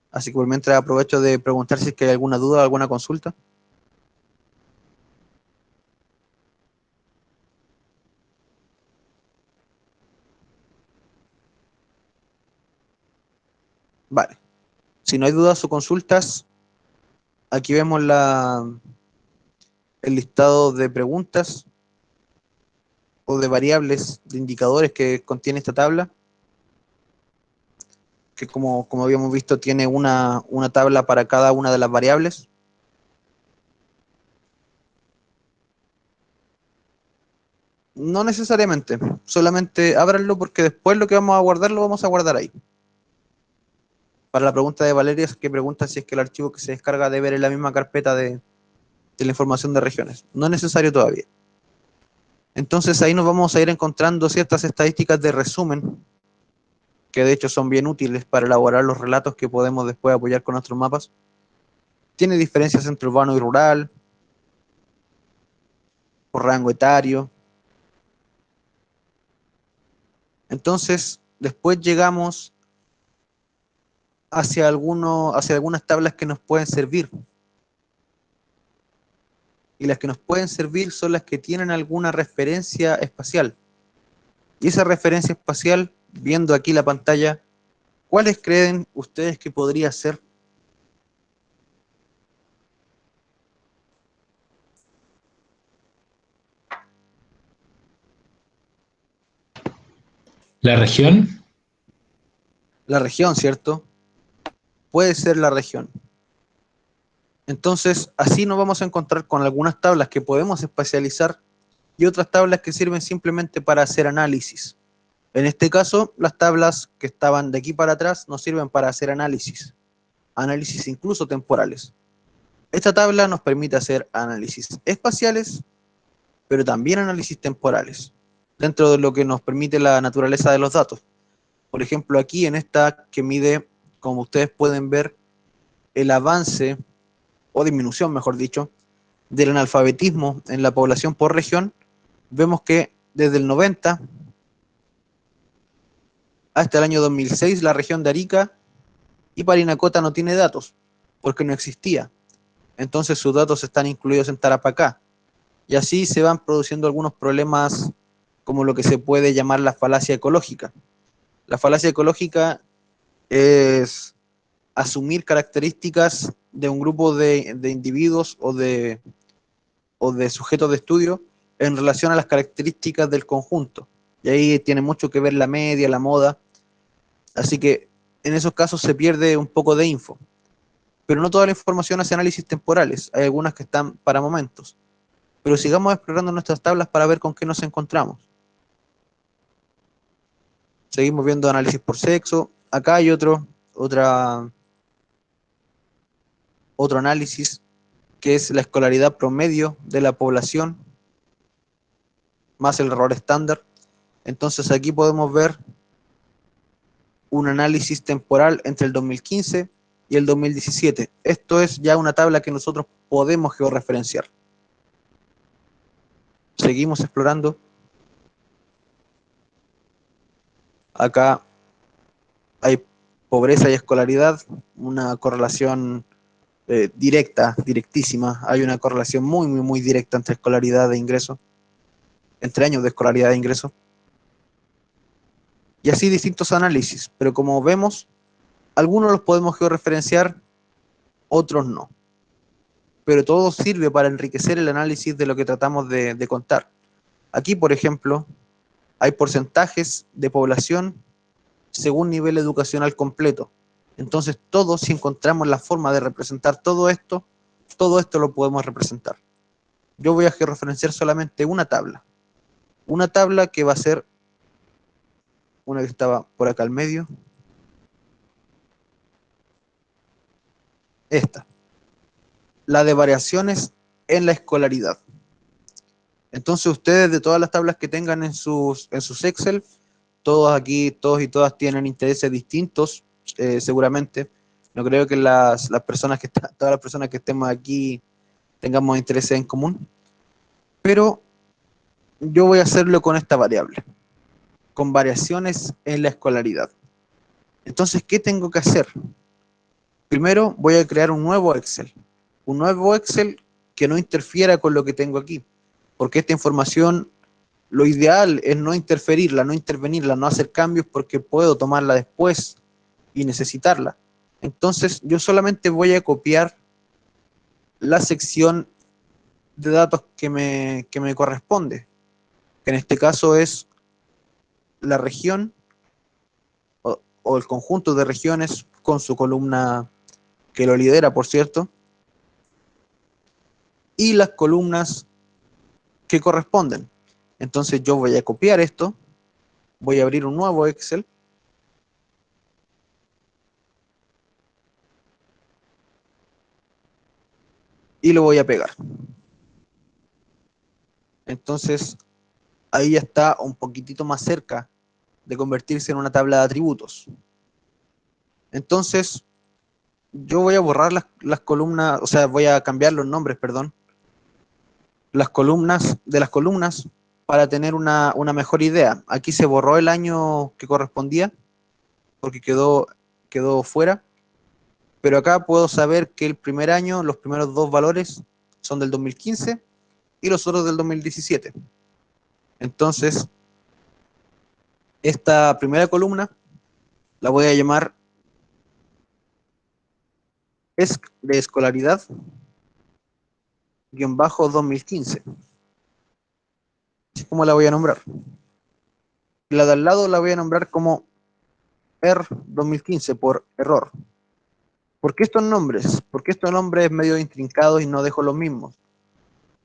Así que por mientras aprovecho de preguntar si es que hay alguna duda o alguna consulta. Vale. Si no hay dudas o consultas, aquí vemos el listado de preguntas o de variables, de indicadores que contiene esta tabla, que como habíamos visto tiene una tabla para cada una de las variables. No necesariamente, solamente ábranlo porque después lo que vamos a guardar lo vamos a guardar ahí. Para la pregunta de Valeria, es que pregunta si es que el archivo que se descarga debe ir en la misma carpeta de la información de regiones. No es necesario todavía. Entonces ahí nos vamos a ir encontrando ciertas estadísticas de resumen, que de hecho son bien útiles para elaborar los relatos que podemos después apoyar con nuestros mapas. Tiene diferencias entre urbano y rural, por rango etario. Entonces, después llegamos hacia algunas tablas que nos pueden servir. Y las que nos pueden servir son las que tienen alguna referencia espacial. Y esa referencia espacial, viendo aquí la pantalla, ¿cuáles creen ustedes que podría ser? La región, La región, ¿cierto? Puede ser la región. Entonces, así nos vamos a encontrar con algunas tablas que podemos espacializar y otras tablas que sirven simplemente para hacer análisis. En este caso, las tablas que estaban de aquí para atrás nos sirven para hacer análisis incluso temporales. Esta tabla nos permite hacer análisis espaciales, pero también análisis temporales, dentro de lo que nos permite la naturaleza de los datos. Por ejemplo, aquí en esta que mide, como ustedes pueden ver, el avance, o disminución, mejor dicho, del analfabetismo en la población por región, vemos que desde el 90 hasta el año 2006 la región de Arica y Parinacota no tiene datos, porque no existía. Entonces sus datos están incluidos en Tarapacá. Y así se van produciendo algunos problemas como lo que se puede llamar la falacia ecológica. La falacia ecológica es asumir características de un grupo de individuos o de sujetos de estudio en relación a las características del conjunto. Y ahí tiene mucho que ver la media, la moda. Así que en esos casos se pierde un poco de info. Pero no toda la información hace análisis temporales. Hay algunas que están para momentos. Pero sigamos explorando nuestras tablas para ver con qué nos encontramos. Seguimos viendo análisis por sexo. Acá hay otro análisis que es la escolaridad promedio de la población más el error estándar. Entonces aquí podemos ver un análisis temporal entre el 2015 y el 2017. Esto es ya una tabla que nosotros podemos georreferenciar. Seguimos explorando. Acá hay pobreza y escolaridad, una correlación directa, directísima. Hay una correlación muy, muy, muy directa entre escolaridad e ingreso, entre años de escolaridad e ingreso. Y así distintos análisis, pero como vemos, algunos los podemos georreferenciar, otros no. Pero todo sirve para enriquecer el análisis de lo que tratamos de contar. Aquí, por ejemplo, hay porcentajes de población según nivel educacional completo. Entonces, todos, si encontramos la forma de representar todo esto lo podemos representar. Yo voy a georreferenciar solamente una tabla que va a ser una que estaba por acá al medio, esta, la de variaciones en la escolaridad. Entonces ustedes de todas las tablas que tengan en sus Excel, todos aquí, todos y todas tienen intereses distintos, seguramente. No creo que las personas que todas las personas que estemos aquí tengamos intereses en común, pero yo voy a hacerlo con esta variable, con variaciones en la escolaridad. Entonces, ¿qué tengo que hacer? Primero voy a crear un nuevo Excel que no interfiera con lo que tengo aquí, porque esta información, lo ideal es no interferirla, no intervenirla, no hacer cambios porque puedo tomarla después y necesitarla. Entonces, yo solamente voy a copiar la sección de datos que me corresponde, que en este caso es la región o el conjunto de regiones con su columna que lo lidera, por cierto, y las columnas que corresponden. Entonces yo voy a copiar esto, voy a abrir un nuevo Excel y lo voy a pegar. Entonces ahí ya está un poquitito más cerca de convertirse en una tabla de atributos. Entonces yo voy a borrar las columnas, o sea, voy a cambiar los nombres, perdón, las columnas de las columnas para tener una mejor idea. Aquí se borró el año que correspondía porque quedó fuera, pero acá puedo saber que el primer año, los primeros dos valores son del 2015 y los otros del 2017. Entonces, esta primera columna la voy a llamar de escolaridad guión bajo 2015. Así como la voy a nombrar. Y la de al lado la voy a nombrar como ER 2015 por error. ¿Por qué estos nombres? Porque estos nombres medio intrincados y no dejo los mismos.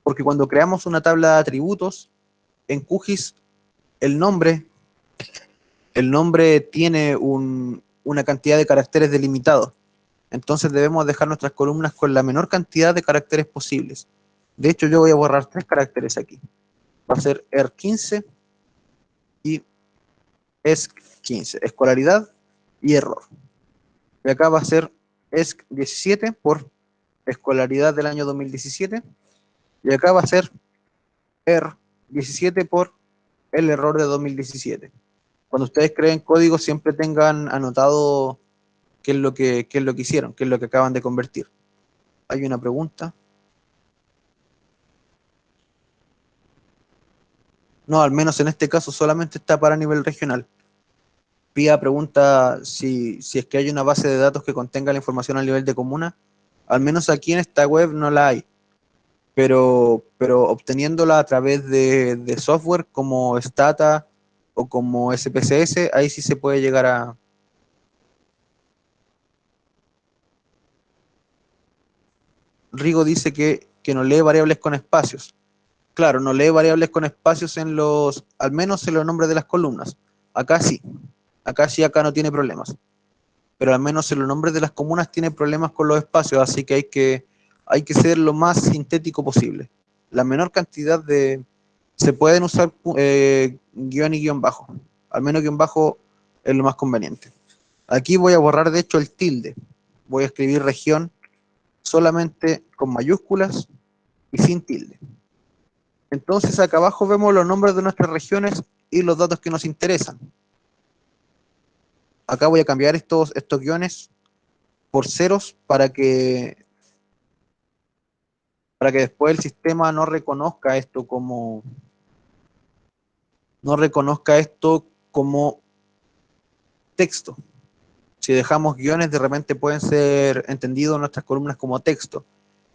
Porque cuando creamos una tabla de atributos, en QGIS el nombre, el nombre tiene una cantidad de caracteres delimitados. Entonces debemos dejar nuestras columnas con la menor cantidad de caracteres posibles. De hecho, yo voy a borrar 3 caracteres aquí. Va a ser ER15 y ESC15, escolaridad y error. Y acá va a ser ESC17 por escolaridad del año 2017. Y acá va a ser ER17 por el error de 2017. Cuando ustedes creen código, siempre tengan anotado qué es lo que hicieron, qué es lo que acaban de convertir. Hay una pregunta. No, al menos en este caso solamente está para nivel regional. Pia pregunta si es que hay una base de datos que contenga la información a nivel de comuna. Al menos aquí en esta web no la hay, pero obteniéndola a través de software como Stata o como SPSS, ahí sí se puede llegar a... Rigo dice que no lee variables con espacios. Claro, no lee variables con espacios al menos en los nombres de las columnas. Acá sí, acá no tiene problemas. Pero al menos en los nombres de las comunas tiene problemas con los espacios, así que hay que ser lo más sintético posible. La menor cantidad de... Se pueden usar guión y guión bajo. Al menos guión bajo es lo más conveniente. Aquí voy a borrar de hecho el tilde. Voy a escribir región solamente con mayúsculas y sin tilde. Entonces acá abajo vemos los nombres de nuestras regiones y los datos que nos interesan. Acá voy a cambiar estos guiones por ceros para que después el sistema no reconozca esto como texto. Si dejamos guiones, de repente pueden ser entendidos nuestras columnas como texto.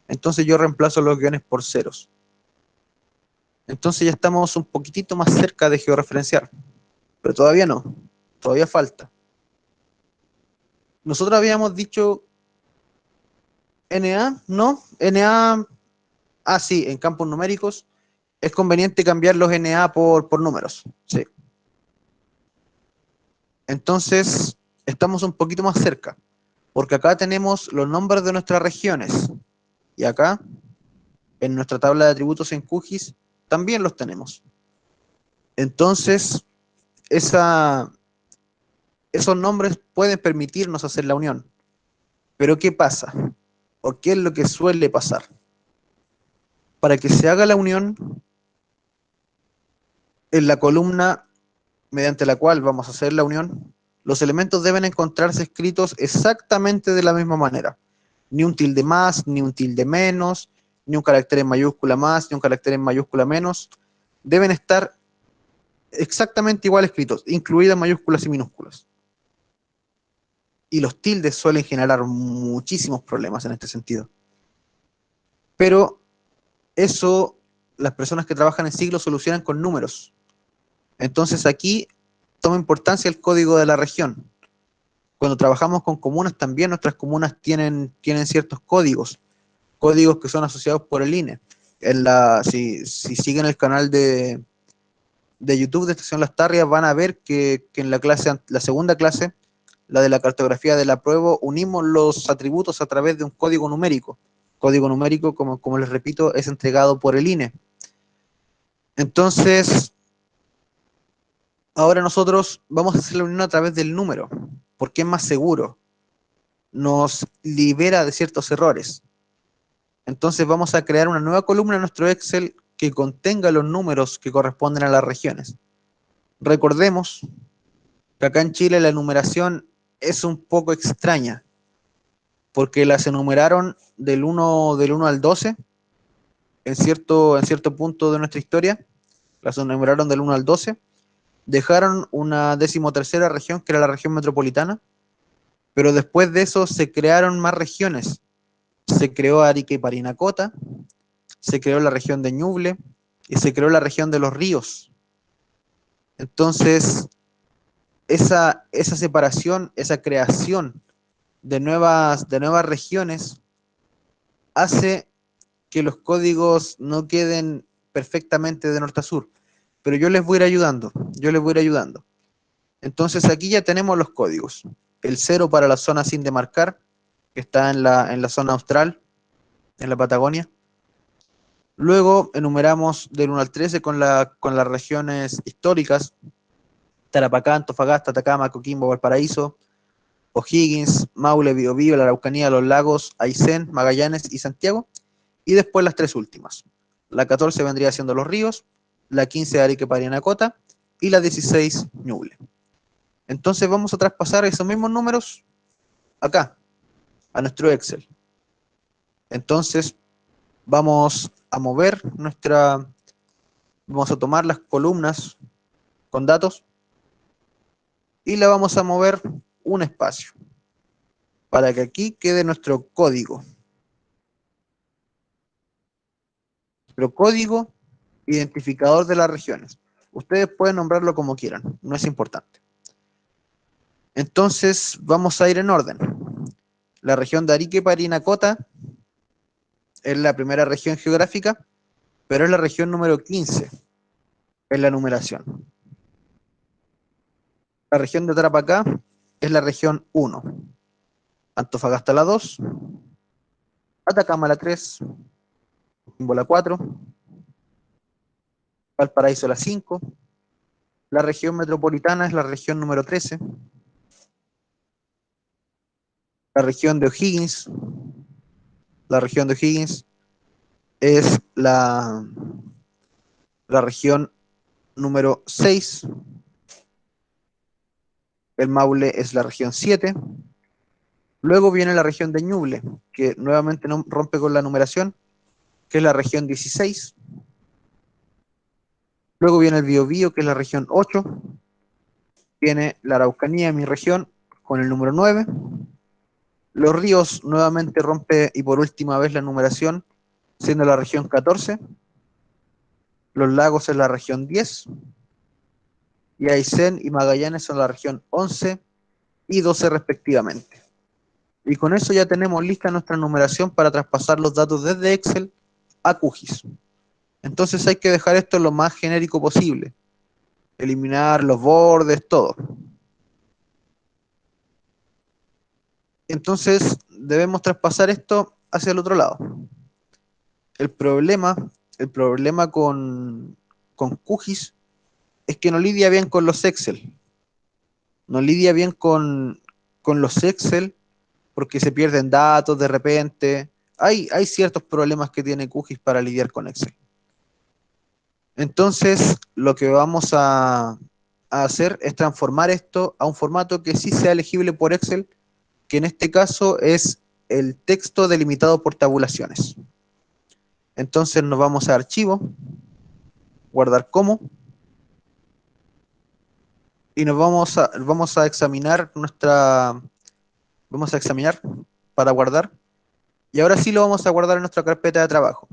Entonces yo reemplazo los guiones por ceros. Entonces ya estamos un poquitito más cerca de georreferenciar, pero todavía no, todavía falta. Nosotros habíamos dicho NA, ¿no? NA, sí, en campos numéricos es conveniente cambiar los NA por números, sí. Entonces, estamos un poquito más cerca. Porque acá tenemos los nombres de nuestras regiones. Y acá, en nuestra tabla de atributos en QGIS, también los tenemos. Entonces, esos nombres pueden permitirnos hacer la unión. Pero ¿qué pasa? ¿O qué es lo que suele pasar? Para que se haga la unión, en la columna mediante la cual vamos a hacer la unión, los elementos deben encontrarse escritos exactamente de la misma manera. Ni un tilde más, ni un tilde menos, ni un carácter en mayúscula más, ni un carácter en mayúscula menos. Deben estar exactamente igual escritos, incluidas mayúsculas y minúsculas. Y los tildes suelen generar muchísimos problemas en este sentido. Pero eso, las personas que trabajan en siglos solucionan con números. Entonces aquí toma importancia el código de la región. Cuando trabajamos con comunas, también nuestras comunas tienen ciertos códigos que son asociados por el INE. Si siguen el canal de YouTube de Estación Las Tarrias, van a ver que en la segunda clase, la de la cartografía del apruebo, unimos los atributos a través de un código numérico. Código numérico, como les repito, es entregado por el INE. Entonces, ahora nosotros vamos a hacer la unión a través del número, porque es más seguro, nos libera de ciertos errores. Entonces vamos a crear una nueva columna en nuestro Excel que contenga los números que corresponden a las regiones. Recordemos que acá en Chile la numeración es un poco extraña, porque las enumeraron del 1 al 12, en cierto punto de nuestra historia, las enumeraron del 1 al 12, dejaron una 13ª región, que era la región metropolitana, pero después de eso se crearon más regiones. Se creó Arica y Parinacota, se creó la región de Ñuble y se creó la región de los ríos. Entonces, esa separación, esa creación de nuevas regiones hace que los códigos no queden perfectamente de norte a sur. Pero yo les voy a ir ayudando, Entonces aquí ya tenemos los códigos. El 0 para la zona sin demarcar, que está en la zona austral, en la Patagonia. Luego enumeramos del 1 al 13 con las regiones históricas: Tarapacá, Antofagasta, Atacama, Coquimbo, Valparaíso, O'Higgins, Maule, Biobío, la Araucanía, Los Lagos, Aysén, Magallanes y Santiago. Y después las tres últimas. La 14 vendría siendo Los Ríos, la 15 Arica y Parinacota y la 16 Ñuble. Entonces vamos a traspasar esos mismos números acá, a nuestro Excel. Entonces vamos a mover vamos a tomar las columnas con datos y la vamos a mover un espacio para que aquí quede nuestro código. Nuestro código identificador de las regiones. Ustedes pueden nombrarlo como quieran, no es importante. Entonces vamos a ir en orden. La región de Arica y Parinacota es la primera región geográfica, pero es la región número 15 en la numeración. La región de Tarapacá es la región 1. Antofagasta la 2. Atacama la 3. Coquimbo la 4. Valparaíso la 5. La región metropolitana es la región número 13. La región de O'Higgins. La región de O'Higgins es la región número 6. El Maule es la región 7. Luego viene la región de Ñuble, que nuevamente rompe con la numeración, que es la región 16. Luego viene el Biobío, que es la región 8. Viene la Araucanía, mi región, con el número 9. Los Ríos nuevamente rompe y por última vez la numeración, siendo la región 14. Los Lagos es la región 10. Y Aysén y Magallanes son la región 11 y 12 respectivamente. Y con eso ya tenemos lista nuestra numeración para traspasar los datos desde Excel a QGIS. Entonces hay que dejar esto lo más genérico posible. Eliminar los bordes, todo. Entonces debemos traspasar esto hacia el otro lado. El problema, el problema con QGIS es que no lidia bien con los Excel. No lidia bien con los Excel porque se pierden datos de repente. Hay ciertos problemas que tiene QGIS para lidiar con Excel. Entonces, lo que vamos a hacer es transformar esto a un formato que sí sea legible por Excel, que en este caso es el texto delimitado por tabulaciones. Entonces nos vamos a archivo, guardar como, y vamos a examinar vamos a examinar para guardar, y ahora sí lo vamos a guardar en nuestra carpeta de trabajo,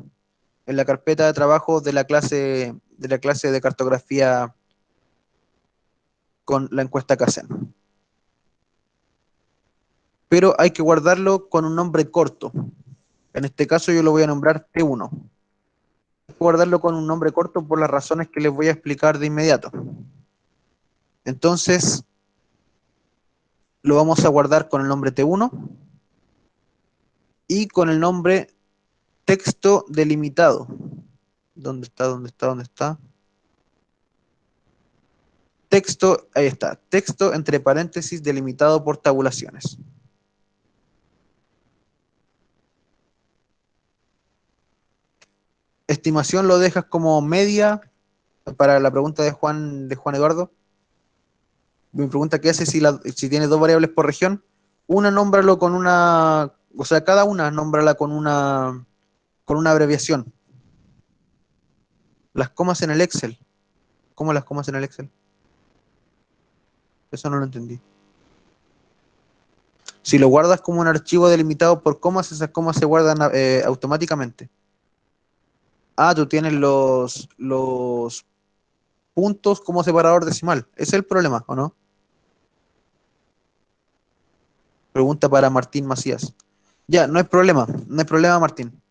en la carpeta de trabajo de la clase de cartografía con la encuesta Kaizen. Pero hay que guardarlo con un nombre corto. En este caso yo lo voy a nombrar T1. Hay que guardarlo con un nombre corto por las razones que les voy a explicar de inmediato. Entonces, lo vamos a guardar con el nombre T1 y con el nombre texto delimitado. ¿Dónde está? ¿Dónde está? ¿Dónde está? Texto, ahí está. Texto entre paréntesis delimitado por tabulaciones. Estimación lo dejas como media para la pregunta de Juan Eduardo. Me pregunta qué hace si tiene dos variables por región. Una nómbralo con una, o sea, cada una nómbrala con una abreviación. Las comas en el Excel. ¿Cómo las comas en el Excel? Eso no lo entendí. Si lo guardas como un archivo delimitado por comas, esas comas se guardan automáticamente. Ah, tú tienes los puntos como separador decimal. Ese es el problema, ¿o no? Pregunta para Martín Macías. Ya, no hay problema, no hay problema, Martín.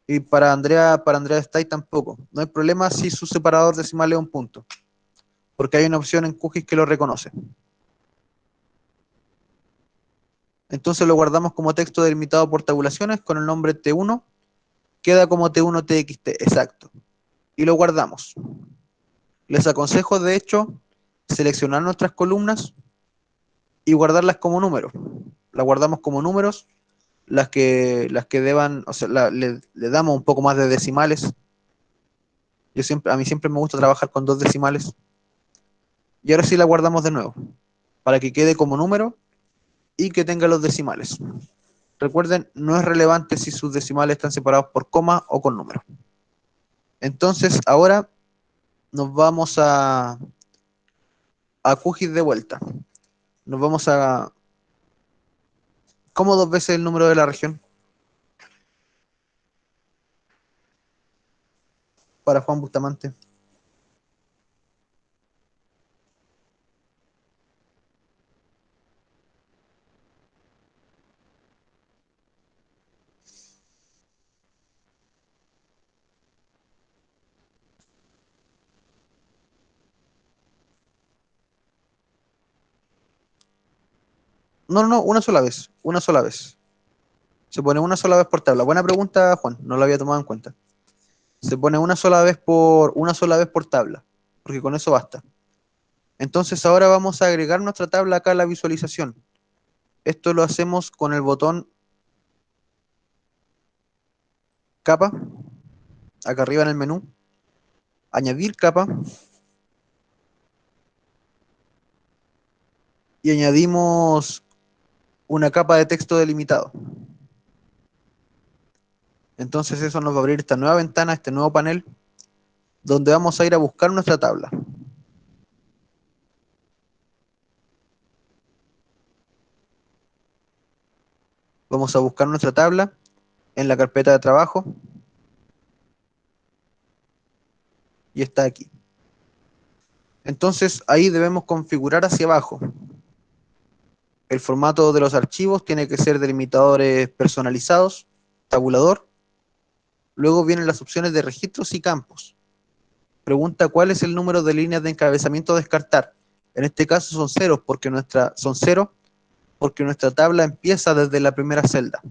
Y para Andrea Stay tampoco. No hay problema si su separador decimal es un punto, porque hay una opción en QGIS que lo reconoce. Entonces lo guardamos como texto delimitado por tabulaciones con el nombre T1, queda como T1TXT, exacto. Y lo guardamos. Les aconsejo, de hecho, seleccionar nuestras columnas y guardarlas como números. Las guardamos como números, las que deban, o sea, le damos un poco más de decimales. A mí siempre me gusta trabajar con dos decimales. Y ahora sí la guardamos de nuevo, para que quede como número y que tenga los decimales. Recuerden, no es relevante si sus decimales están separados por coma o con número. Entonces, ahora nos vamos a QGIS de vuelta. Nos vamos a... ¿Cómo dos veces el número de la región? Para Juan Bustamante. No, no, no, una sola vez. Una sola vez. Se pone una sola vez por tabla. Buena pregunta, Juan. No lo había tomado en cuenta. Se pone una sola vez por tabla, porque con eso basta. Entonces ahora vamos a agregar nuestra tabla acá a la visualización. Esto lo hacemos con el botón capa, acá arriba en el menú, añadir capa, y añadimos una capa de texto delimitado. Entonces eso nos va a abrir esta nueva ventana, este nuevo panel, donde vamos a ir a buscar nuestra tabla. Vamos a buscar nuestra tabla en la carpeta de trabajo y está aquí. Entonces ahí debemos configurar hacia abajo. El formato de los archivos tiene que ser delimitadores personalizados, tabulador. Luego vienen las opciones de registros y campos. Pregunta cuál es el número de líneas de encabezamiento a descartar. En este caso son ceros, porque son cero, porque nuestra tabla empieza desde la primera celda.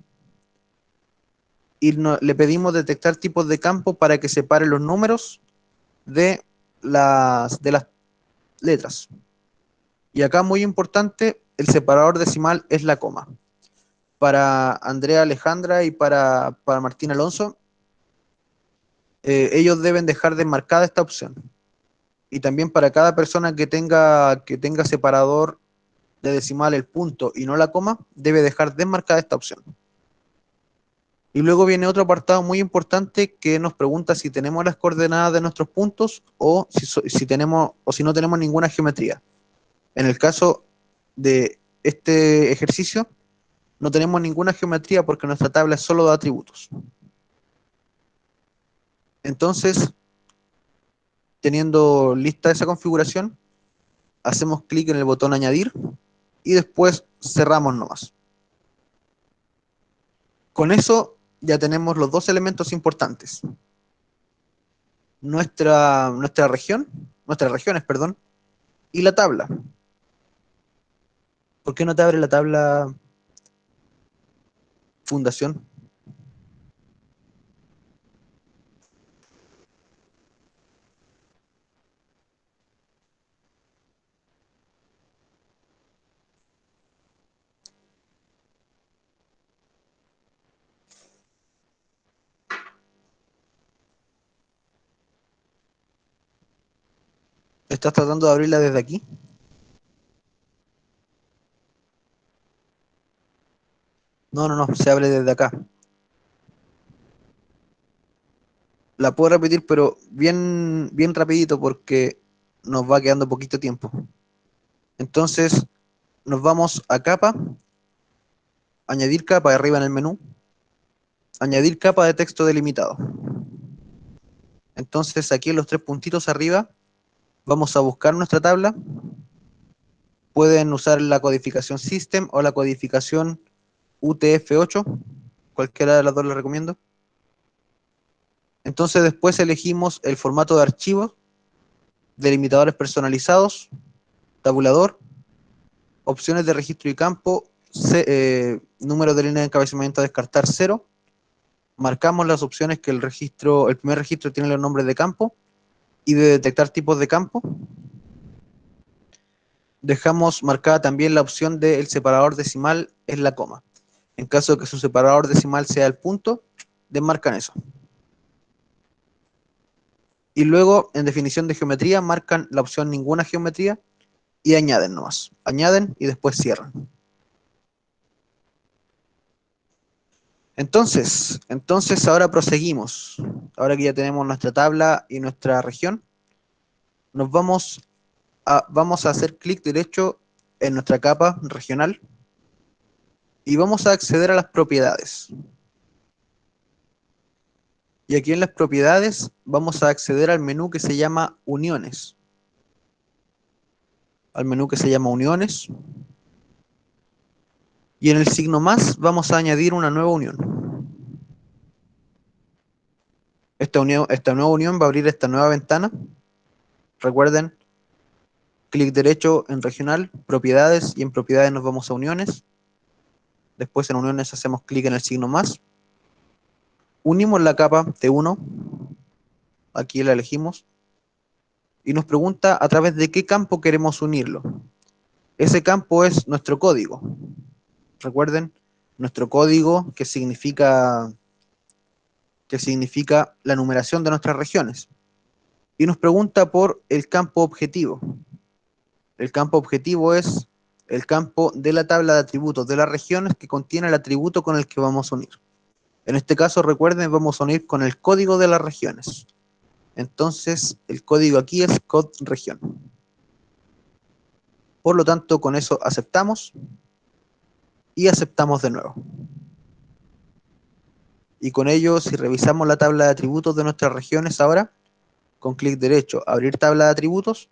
Y le pedimos detectar tipos de campo para que separe los números de las letras. Y acá muy importante, el separador decimal es la coma. Para Andrea Alejandra y para Martín Alonso, ellos deben dejar desmarcada esta opción. Y también para cada persona que tenga separador de decimal el punto y no la coma, debe dejar desmarcada esta opción. Y luego viene otro apartado muy importante que nos pregunta si tenemos las coordenadas de nuestros puntos o si no tenemos ninguna geometría. En el caso de este ejercicio, no tenemos ninguna geometría porque nuestra tabla es solo de atributos. Entonces, teniendo lista esa configuración, hacemos clic en el botón añadir y después cerramos nomás. Con eso ya tenemos los dos elementos importantes. Nuestras regiones, perdón, y la tabla. ¿Por qué no te abre la tabla fundación? ¿Estás tratando de abrirla desde aquí? No, no, no, se abre desde acá. La puedo repetir, pero bien, bien rapidito porque nos va quedando poquito tiempo. Entonces, nos vamos a capa, añadir capa de arriba en el menú, añadir capa de texto delimitado. Entonces, aquí en los tres puntitos arriba, vamos a buscar nuestra tabla. Pueden usar la codificación System o la codificación UTF-8, cualquiera de las dos les recomiendo. Entonces después elegimos el formato de archivo, delimitadores personalizados, tabulador, opciones de registro y campo, número de línea de encabezamiento a descartar 0. Marcamos las opciones que el primer registro tiene los nombres de campo y de detectar tipos de campo. Dejamos marcada también la opción del separador decimal es la coma. En caso de que su separador decimal sea el punto, desmarcan eso. Y luego, en definición de geometría, marcan la opción ninguna geometría y añaden nomás. Añaden y después cierran. Entonces ahora proseguimos. Ahora que ya tenemos nuestra tabla y nuestra región, vamos a hacer clic derecho en nuestra capa regional y vamos a acceder a las propiedades. Y aquí en las propiedades vamos a acceder al menú que se llama uniones. Al menú que se llama uniones. Y en el signo más vamos a añadir una nueva unión. Esta nueva unión va a abrir esta nueva ventana. Recuerden, clic derecho en regional, propiedades, y en propiedades nos vamos a uniones. Después en uniones hacemos clic en el signo más. Unimos la capa T1. Aquí la elegimos. Y nos pregunta a través de qué campo queremos unirlo. Ese campo es nuestro código. Recuerden, nuestro código que significa la numeración de nuestras regiones. Y nos pregunta por el campo objetivo. El campo objetivo es el campo de la tabla de atributos de las regiones que contiene el atributo con el que vamos a unir. En este caso, recuerden, vamos a unir con el código de las regiones. Entonces, el código aquí es cod región. Por lo tanto, con eso aceptamos y aceptamos de nuevo. Y con ello, si revisamos la tabla de atributos de nuestras regiones ahora, con clic derecho, abrir tabla de atributos,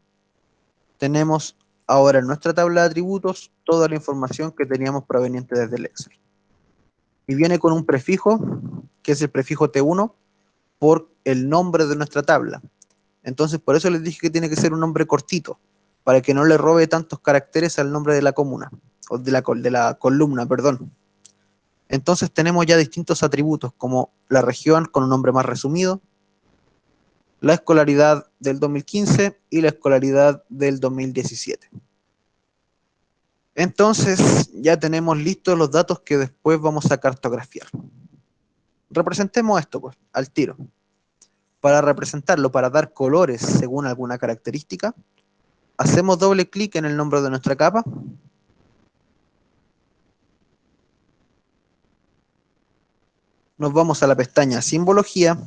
tenemos ahora en nuestra tabla de atributos toda la información que teníamos proveniente desde el Excel. Y viene con un prefijo, que es el prefijo T1, por el nombre de nuestra tabla. Entonces, por eso les dije que tiene que ser un nombre cortito, para que no le robe tantos caracteres al nombre de la comuna o de la columna, perdón. Entonces tenemos ya distintos atributos, como la región con un nombre más resumido, la escolaridad del 2015 y la escolaridad del 2017. Entonces ya tenemos listos los datos que después vamos a cartografiar. Representemos esto pues, al tiro. Para representarlo, para dar colores según alguna característica, hacemos doble clic en el nombre de nuestra capa. Nos vamos a la pestaña Simbología.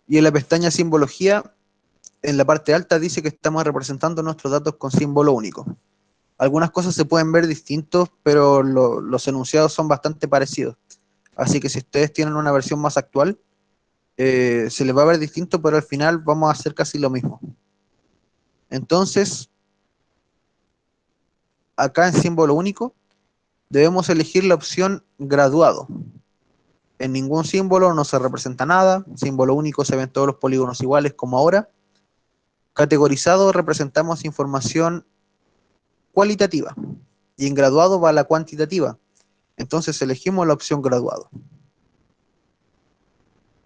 Y en la pestaña Simbología, en la parte alta dice que estamos representando nuestros datos con símbolo único. Algunas cosas se pueden ver distintos, pero los enunciados son bastante parecidos. Así que si ustedes tienen una versión más actual, se les va a ver distinto, pero al final vamos a hacer casi lo mismo. Entonces, acá en símbolo único, debemos elegir la opción graduado. En ningún símbolo no se representa nada, símbolo único se ven todos los polígonos iguales como ahora. Categorizado representamos información cualitativa y en graduado va la cuantitativa. Entonces elegimos la opción graduado.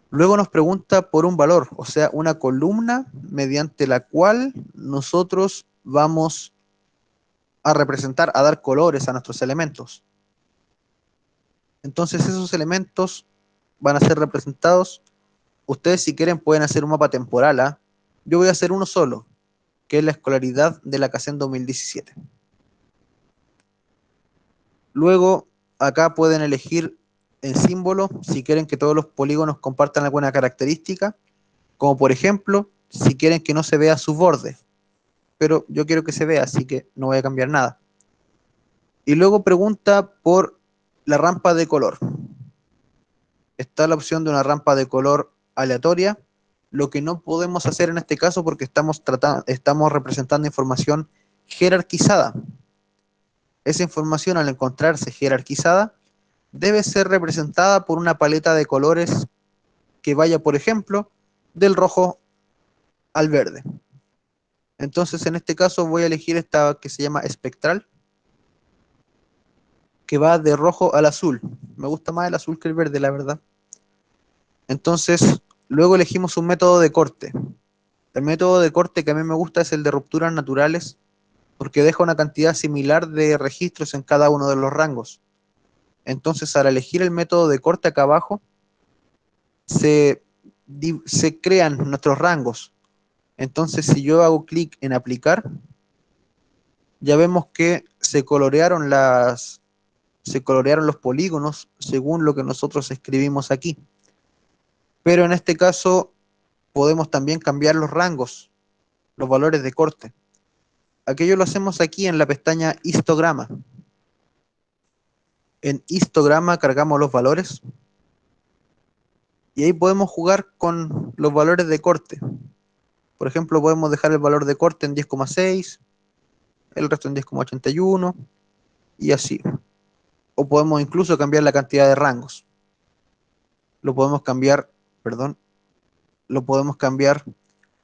Luego nos pregunta por un valor, o sea, una columna mediante la cual nosotros vamos a representar, a dar colores a nuestros elementos. Entonces esos elementos van a ser representados. Ustedes si quieren pueden hacer un mapa temporal, ¿eh? Yo voy a hacer uno solo, que es la escolaridad de la CACEN 2017. Luego acá pueden elegir el símbolo si quieren que todos los polígonos compartan alguna característica, como por ejemplo, si quieren que no se vea su borde, pero yo quiero que se vea, así que no voy a cambiar nada. Y luego pregunta por la rampa de color. Está la opción de una rampa de color aleatoria, lo que no podemos hacer en este caso porque estamos representando información jerarquizada. Esa información, al encontrarse jerarquizada, debe ser representada por una paleta de colores que vaya, por ejemplo, del rojo al verde. Entonces, en este caso voy a elegir esta que se llama espectral, que va de rojo al azul. Me gusta más el azul que el verde, la verdad. Entonces, luego elegimos un método de corte. El método de corte que a mí me gusta es el de rupturas naturales, porque deja una cantidad similar de registros en cada uno de los rangos. Entonces, al elegir el método de corte acá abajo, se, se crean nuestros rangos. Entonces, si yo hago clic en aplicar, ya vemos que se colorearon los polígonos según lo que nosotros escribimos aquí. Pero en este caso podemos también cambiar los rangos, los valores de corte. Aquello lo hacemos aquí en la pestaña histograma. En histograma cargamos los valores y ahí podemos jugar con los valores de corte. Por ejemplo, podemos dejar el valor de corte en 10,6, el resto en 10,81 y así. O podemos incluso cambiar la cantidad de rangos. Lo podemos cambiar, perdón, lo podemos cambiar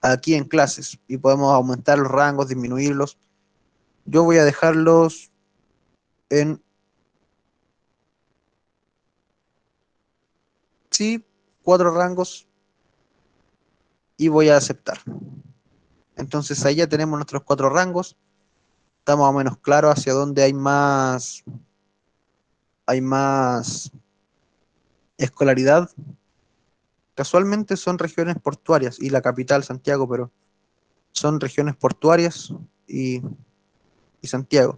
aquí en clases y podemos aumentar los rangos, disminuirlos. Yo voy a dejarlos en, sí, 4 rangos y voy a aceptar. Entonces ahí ya tenemos nuestros 4 rangos. Está más o menos claro hacia dónde hay más escolaridad. Casualmente son regiones portuarias y la capital, Santiago, pero son regiones portuarias y, y Santiago.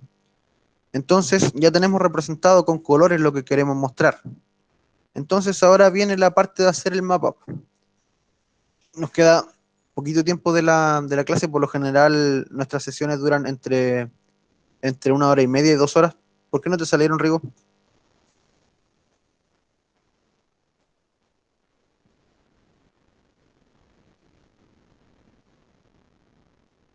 Entonces ya tenemos representado con colores lo que queremos mostrar. Entonces ahora viene la parte de hacer el mapa. Nos queda poquito tiempo de la clase, por lo general nuestras sesiones duran entre 1 hora y media y 2 horas. ¿Por qué no te salieron, Rigo?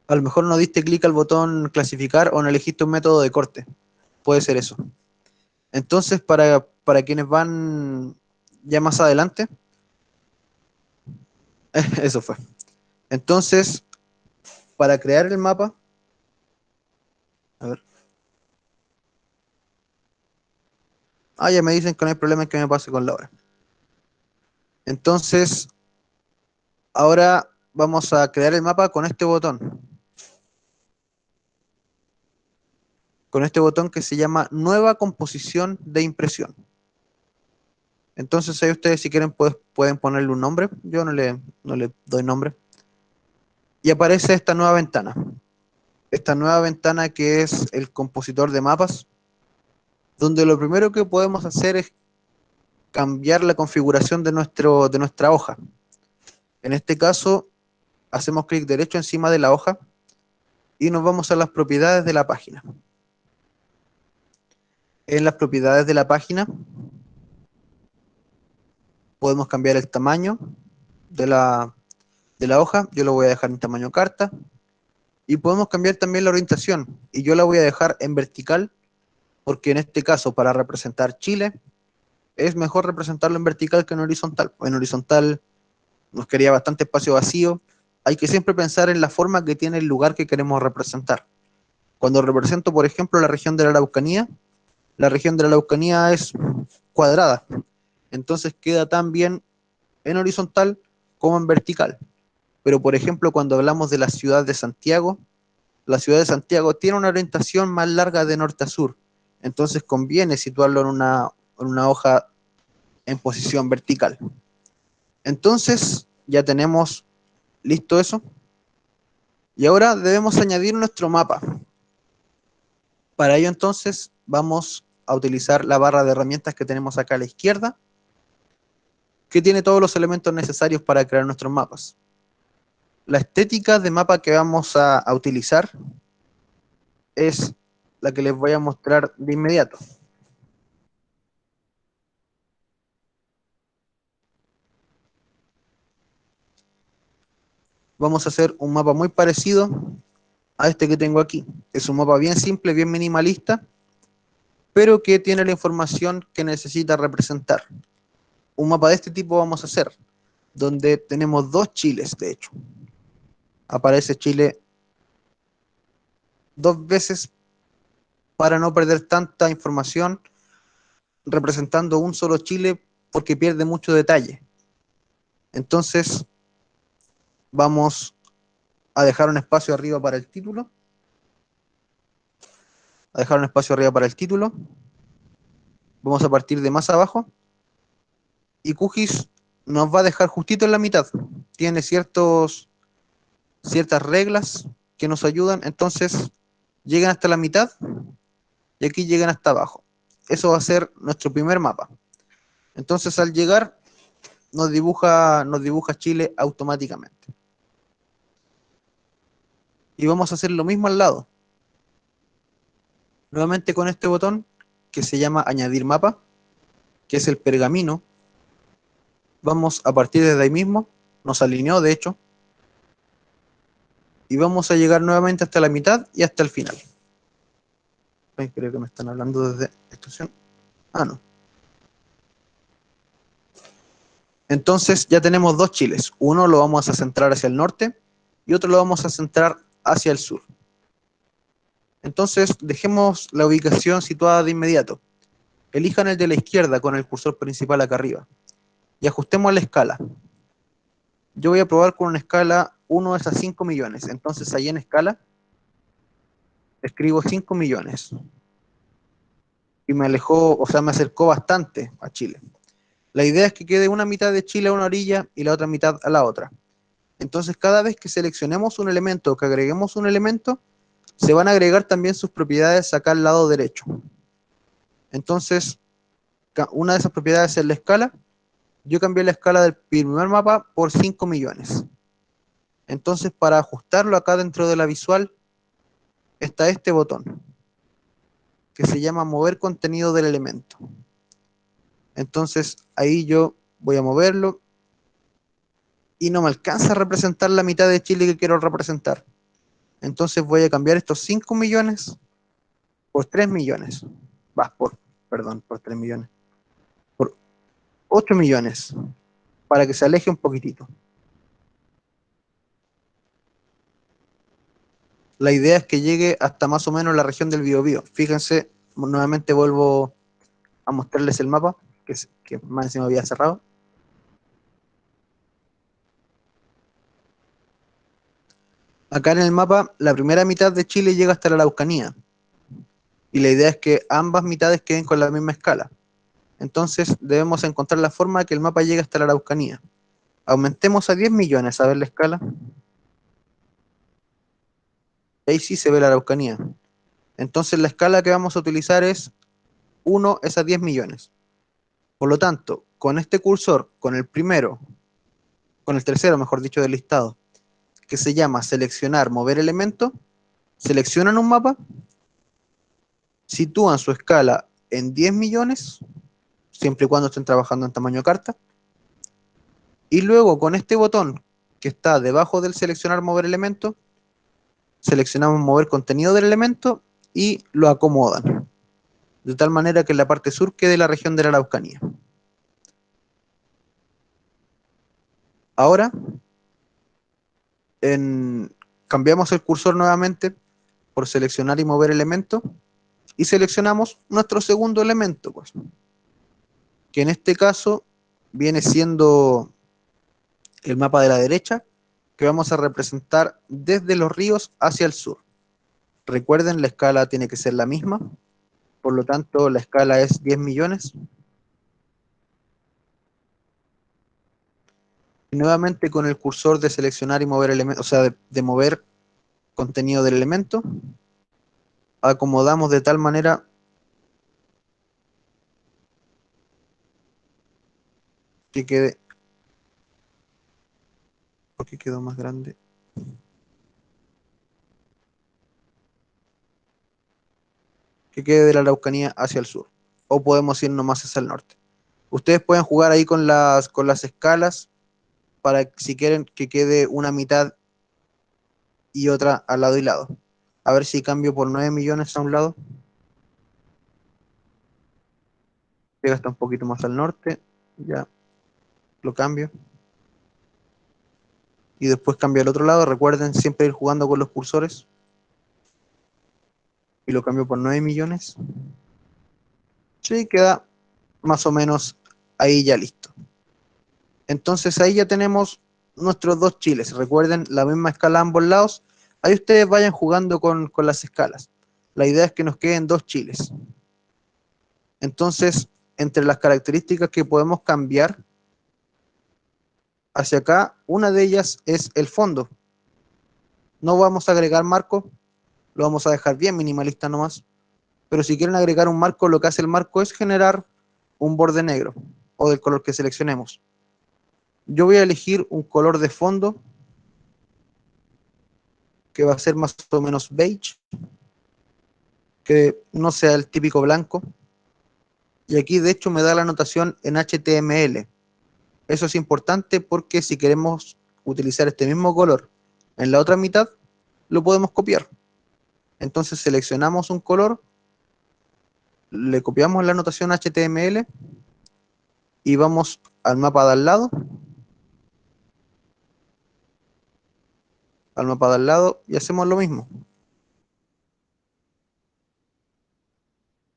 A lo mejor no diste clic al botón clasificar o no elegiste un método de corte. Puede ser eso. Entonces, para quienes van ya más adelante, eso fue. Entonces, para crear el mapa, a ver. Ah, ya me dicen que no hay problema en que me pase con la hora. Entonces, ahora vamos a crear el mapa con este botón. Con este botón que se llama Nueva Composición de Impresión. Entonces ahí ustedes si quieren pueden ponerle un nombre. Yo no le doy nombre. Y aparece esta nueva ventana. Esta nueva ventana que es el compositor de mapas, donde lo primero que podemos hacer es cambiar la configuración de nuestra hoja. En este caso, hacemos clic derecho encima de la hoja y nos vamos a las propiedades de la página. En las propiedades de la página podemos cambiar el tamaño de la hoja. Yo lo voy a dejar en tamaño carta. Y podemos cambiar también la orientación. Y yo la voy a dejar en vertical, porque en este caso, para representar Chile, es mejor representarlo en vertical que en horizontal. En horizontal nos quedaría bastante espacio vacío. Hay que siempre pensar en la forma que tiene el lugar que queremos representar. Cuando represento, por ejemplo, la región de la Araucanía es cuadrada. Entonces queda tan bien en horizontal como en vertical. Pero, por ejemplo, cuando hablamos de la ciudad de Santiago tiene una orientación más larga de norte a sur. Entonces conviene situarlo en una hoja en posición vertical. Entonces ya tenemos listo eso. Y ahora debemos añadir nuestro mapa. Para ello entonces vamos a utilizar la barra de herramientas que tenemos acá a la izquierda, que tiene todos los elementos necesarios para crear nuestros mapas. La estética de mapa que vamos a utilizar es la que les voy a mostrar de inmediato. Vamos a hacer un mapa muy parecido a este que tengo aquí. Es un mapa bien simple, bien minimalista, pero que tiene la información que necesita representar. Un mapa de este tipo vamos a hacer, donde tenemos dos Chiles, de hecho. Aparece Chile dos veces para no perder tanta información representando un solo Chile porque pierde mucho detalle. Entonces vamos a dejar un espacio arriba para el título. A dejar un espacio arriba para el título. Vamos a partir de más abajo. Y QGIS nos va a dejar justito en la mitad. Tiene ciertas reglas que nos ayudan. Entonces llegan hasta la mitad y aquí llegan hasta abajo. Eso va a ser nuestro primer mapa. Entonces al llegar nos dibuja Chile automáticamente. Y vamos a hacer lo mismo al lado. Nuevamente con este botón que se llama añadir mapa, que es el pergamino. Vamos a partir desde ahí mismo, nos alineó de hecho, y vamos a llegar nuevamente hasta la mitad y hasta el final. Ay, creo que me están hablando desde extrusión. Ah, no. Entonces ya tenemos dos chiles. Uno lo vamos a centrar hacia el norte y otro lo vamos a centrar hacia el sur. Entonces dejemos la ubicación situada de inmediato. Elijan el de la izquierda con el cursor principal acá arriba. Y ajustemos la escala. Yo voy a probar con una escala 1 es a 5 millones. Entonces ahí en escala escribo 5 millones. Y me alejó, o sea, me acercó bastante a Chile. La idea es que quede una mitad de Chile a una orilla y la otra mitad a la otra. Entonces, cada vez que seleccionemos un elemento o que agreguemos un elemento, se van a agregar también sus propiedades acá al lado derecho. Entonces, una de esas propiedades es la escala. Yo cambié la escala del primer mapa por 5 millones. Entonces, para ajustarlo acá dentro de la visual, está este botón, que se llama mover contenido del elemento. Entonces, ahí yo voy a moverlo y no me alcanza a representar la mitad de Chile que quiero representar. Entonces voy a cambiar estos 5 millones por 3 millones. Perdón, por 3 millones. Por 8 millones. Para que se aleje un poquitito. La idea es que llegue hasta más o menos la región del Biobío. Fíjense, nuevamente vuelvo a mostrarles el mapa, que más encima había cerrado. Acá en el mapa, la primera mitad de Chile llega hasta la Araucanía. Y la idea es que ambas mitades queden con la misma escala. Entonces debemos encontrar la forma de que el mapa llegue hasta la Araucanía. Aumentemos a 10 millones a ver la escala. Ahí sí se ve la Araucanía. Entonces la escala que vamos a utilizar es 1 es a 10 millones. Por lo tanto, con este cursor, con el primero, con el tercero, mejor dicho, del listado, que se llama seleccionar, mover elemento, seleccionan un mapa, sitúan su escala en 10 millones, siempre y cuando estén trabajando en tamaño carta, y luego con este botón que está debajo del seleccionar, mover elemento, seleccionamos mover contenido del elemento y lo acomodan, de tal manera que en la parte sur quede la región de la Araucanía. Ahora, cambiamos el cursor nuevamente por seleccionar y mover elemento, y seleccionamos nuestro segundo elemento, pues, que en este caso viene siendo el mapa de la derecha, que vamos a representar desde los ríos hacia el sur. Recuerden, la escala tiene que ser la misma, por lo tanto la escala es 10 millones. Y nuevamente con el cursor de seleccionar y mover elementos, o sea, de mover contenido del elemento, acomodamos de tal manera que quede, porque quedó más grande, que quede de la Araucanía hacia el sur, o podemos irnos más hacia el norte. Ustedes pueden jugar ahí con las escalas para si quieren que quede una mitad y otra al lado y lado. A ver si cambio por 9 millones a un lado. Llega hasta un poquito más al norte. Ya lo cambio. Y después cambio al otro lado. Recuerden siempre ir jugando con los cursores. Y lo cambio por 9 millones. Sí, queda más o menos ahí ya listo. Entonces ahí ya tenemos nuestros dos chiles. Recuerden la misma escala a ambos lados. Ahí ustedes vayan jugando con las escalas. La idea es que nos queden dos chiles. Entonces, entre las características que podemos cambiar hacia acá, una de ellas es el fondo. No vamos a agregar marco, lo vamos a dejar bien minimalista nomás. Pero si quieren agregar un marco, lo que hace el marco es generar un borde negro o del color que seleccionemos. Yo voy a elegir un color de fondo que va a ser más o menos beige, que no sea el típico blanco. Y aquí de hecho me da la anotación en HTML. Eso es importante porque si queremos utilizar este mismo color en la otra mitad, lo podemos copiar. Entonces seleccionamos un color, le copiamos la anotación HTML y vamos al mapa de al lado y hacemos lo mismo.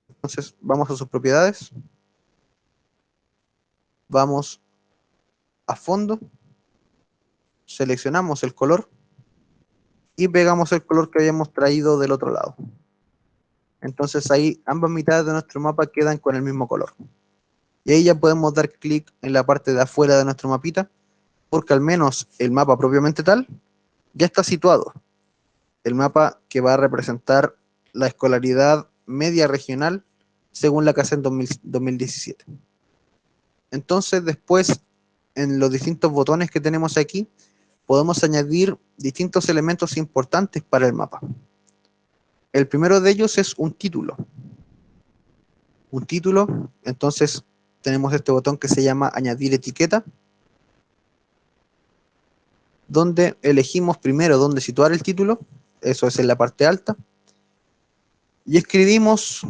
Entonces vamos a sus propiedades, vamos a fondo, seleccionamos el color y pegamos el color que habíamos traído del otro lado. Entonces ahí ambas mitades de nuestro mapa quedan con el mismo color. Y ahí ya podemos dar clic en la parte de afuera de nuestro mapita, porque al menos el mapa propiamente tal ya está situado. El mapa que va a representar la escolaridad media regional según la CACEN 2017. Entonces después, en los distintos botones que tenemos aquí, podemos añadir distintos elementos importantes para el mapa. El primero de ellos es un título. Un título, entonces tenemos este botón que se llama añadir etiqueta, donde elegimos primero dónde situar el título, eso es en la parte alta, y escribimos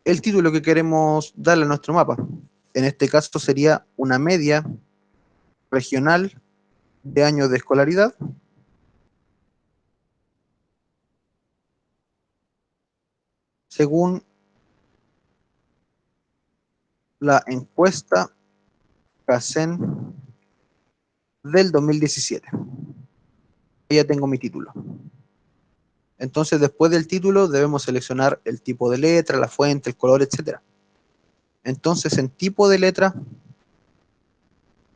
el título que queremos darle a nuestro mapa. En este caso sería una media regional de años de escolaridad, según la encuesta Kaizen del 2017. Ya tengo mi título. Entonces, después del título, debemos seleccionar el tipo de letra, la fuente, el color, etc. Entonces, en tipo de letra,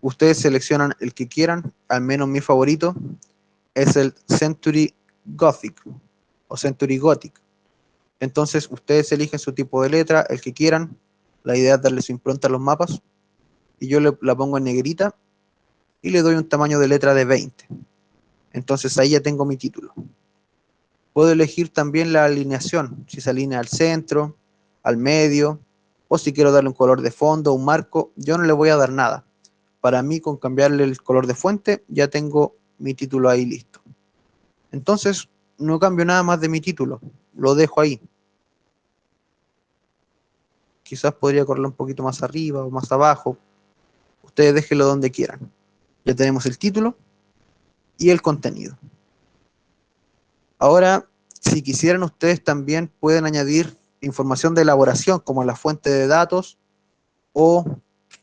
ustedes seleccionan el que quieran, al menos mi favorito es el Century Gothic o Century Gothic. Entonces, ustedes eligen su tipo de letra, el que quieran. La idea es darle su impronta a los mapas. Y yo la pongo en negrita y le doy un tamaño de letra de 20. Entonces, ahí ya tengo mi título. Puedo elegir también la alineación, si se alinea al centro, al medio, o si quiero darle un color de fondo, un marco. Yo no le voy a dar nada. Para mí, con cambiarle el color de fuente, ya tengo mi título ahí listo. Entonces, no cambio nada más de mi título. Lo dejo ahí. Quizás podría correrlo un poquito más arriba o más abajo. Ustedes déjenlo donde quieran. Ya tenemos el título y el contenido. Ahora, si quisieran, ustedes también pueden añadir información de elaboración, como la fuente de datos, o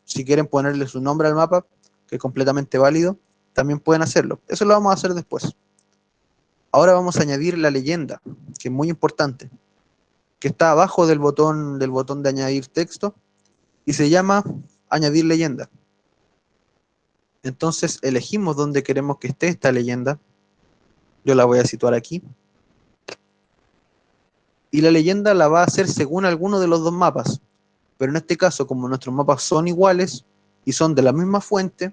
si quieren ponerle su nombre al mapa, que es completamente válido, también pueden hacerlo. Eso lo vamos a hacer después. Ahora vamos a añadir la leyenda, que es muy importante, que está abajo del botón de añadir texto, y se llama añadir leyenda. Entonces elegimos dónde queremos que esté esta leyenda. Yo la voy a situar aquí. Y la leyenda la va a hacer según alguno de los dos mapas. Pero en este caso, como nuestros mapas son iguales y son de la misma fuente,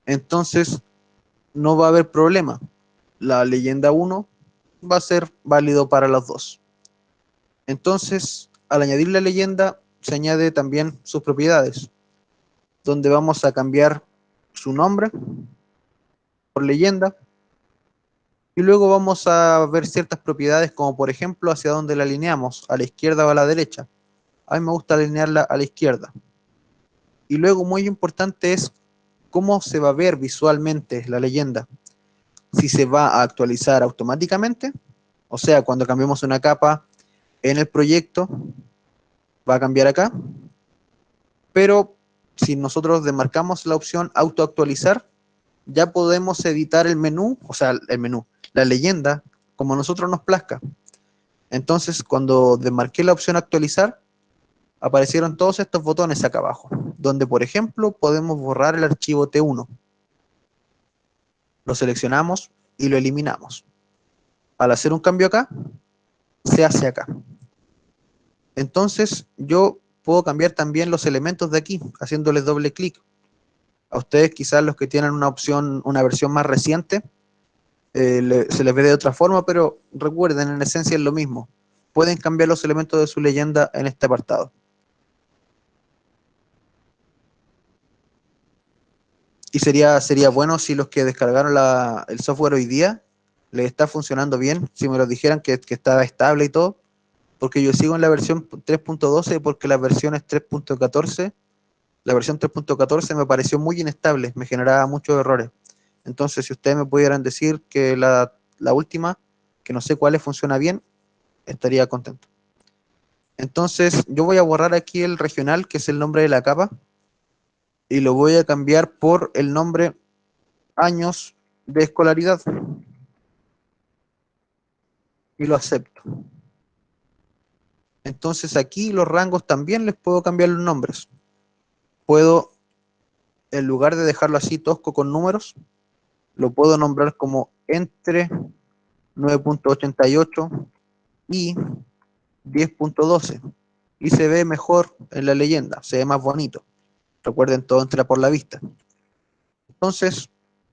entonces no va a haber problema. La leyenda 1 va a ser válido para los dos. Entonces, al añadir la leyenda, se añade también sus propiedades, donde vamos a cambiar su nombre por leyenda, y luego vamos a ver ciertas propiedades, como por ejemplo hacia dónde la alineamos, a la izquierda o a la derecha. A mí me gusta alinearla a la izquierda. Y luego, muy importante, es cómo se va a ver visualmente la leyenda. Si se va a actualizar automáticamente, o sea, cuando cambiemos una capa en el proyecto, va a cambiar acá, pero si nosotros demarcamos la opción autoactualizar, ya podemos editar el menú, o sea, el menú, la leyenda, como a nosotros nos plazca. Entonces, cuando demarqué la opción actualizar, aparecieron todos estos botones acá abajo, donde, por ejemplo, podemos borrar el archivo T1. Lo seleccionamos y lo eliminamos. Al hacer un cambio acá, se hace acá. Entonces, yo puedo cambiar también los elementos de aquí, haciéndoles doble clic. A ustedes, quizás los que tienen una opción, una versión más reciente, se les ve de otra forma, pero recuerden, en esencia es lo mismo. Pueden cambiar los elementos de su leyenda en este apartado. Y sería bueno si los que descargaron el software hoy día les está funcionando bien, si me lo dijeran que estaba estable y todo, porque yo sigo en la versión 3.12, porque las versiones 3.14, la versión 3.14 me pareció muy inestable, me generaba muchos errores. Entonces, si ustedes me pudieran decir que la última, que no sé cuáles, funciona bien, estaría contento. Entonces, yo voy a borrar aquí el regional, que es el nombre de la capa, y lo voy a cambiar por el nombre años de escolaridad. Y lo acepto. Entonces aquí los rangos también les puedo cambiar los nombres. Puedo, en lugar de dejarlo así tosco con números, lo puedo nombrar como entre 9.88 y 10.12. Y se ve mejor en la leyenda, se ve más bonito. Recuerden, todo entra por la vista. Entonces,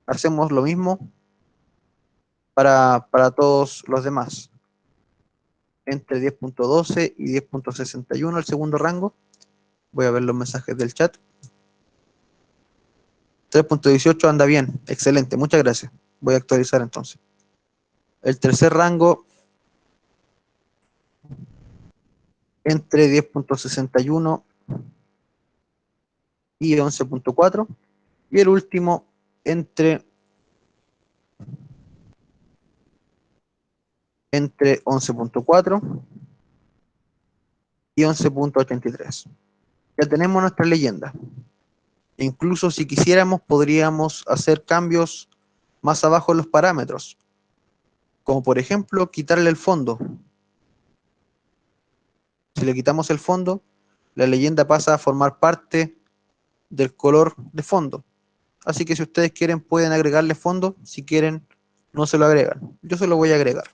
hacemos lo mismo para todos los demás. Entre 10.12 y 10.61 el segundo rango. Voy a ver los mensajes del chat. 3.18 anda bien, excelente, muchas gracias. Voy a actualizar entonces. El tercer rango entre 10.61 y 11.4. Y el último entre 11.4 y 11.83. Ya tenemos nuestra leyenda. Incluso si quisiéramos, podríamos hacer cambios más abajo en los parámetros, como por ejemplo quitarle el fondo. Si le quitamos el fondo, la leyenda pasa a formar parte del color de fondo. Así que si ustedes quieren, pueden agregarle fondo. Si quieren, no se lo agregan. Yo se lo voy a agregar.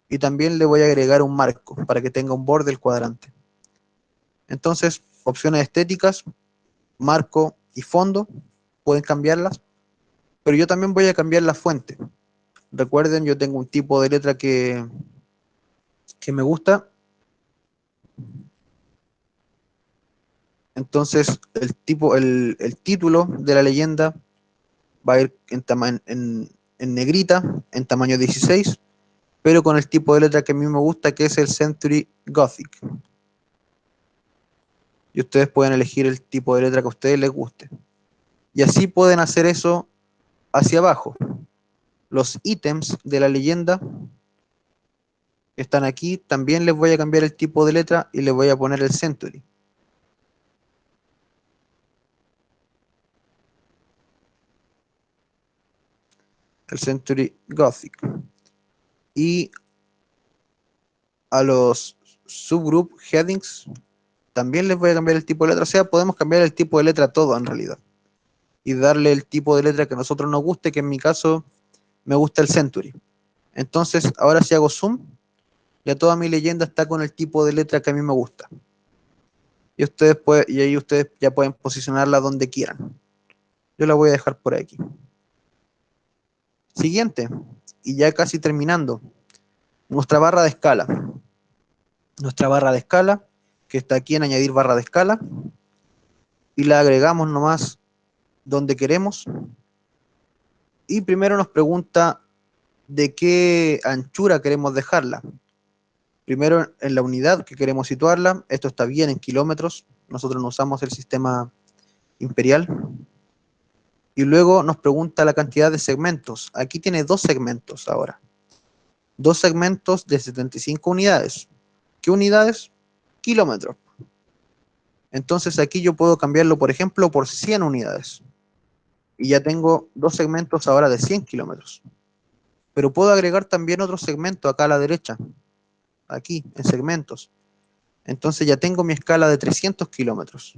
Y también le voy a agregar un marco para que tenga un borde el cuadrante. Entonces, opciones estéticas, marco y fondo, pueden cambiarlas. Pero yo también voy a cambiar la fuente. Recuerden, yo tengo un tipo de letra que me gusta. Entonces, el título de la leyenda va a ir en negrita, en tamaño 16, pero con el tipo de letra que a mí me gusta, que es el Century Gothic. Y ustedes pueden elegir el tipo de letra que a ustedes les guste. Y así pueden hacer eso hacia abajo. Los ítems de la leyenda que están aquí, también les voy a cambiar el tipo de letra y les voy a poner el Century. El Century Gothic. Y a los subgroup headings también les voy a cambiar el tipo de letra. O sea, podemos cambiar el tipo de letra a todo en realidad. Y darle el tipo de letra que a nosotros nos guste, que en mi caso me gusta el Century. Entonces, ahora si hago zoom, ya toda mi leyenda está con el tipo de letra que a mí me gusta. Y ahí ustedes ya pueden posicionarla donde quieran. Yo la voy a dejar por aquí. Siguiente, y ya casi terminando, nuestra barra de escala. Nuestra barra de escala, que está aquí en añadir barra de escala, y la agregamos nomás donde queremos. Y primero nos pregunta de qué anchura queremos dejarla. Primero en la unidad que queremos situarla, esto está bien en kilómetros, nosotros no usamos el sistema imperial. Y luego nos pregunta la cantidad de segmentos. Aquí tiene 2 segmentos ahora. 2 segmentos de 75 unidades. ¿Qué unidades? Kilómetros. Entonces aquí yo puedo cambiarlo, por ejemplo, por 100 unidades. Y ya tengo 2 segmentos ahora de 100 kilómetros. Pero puedo agregar también otro segmento acá a la derecha. Aquí, en segmentos. Entonces ya tengo mi escala de 300 kilómetros.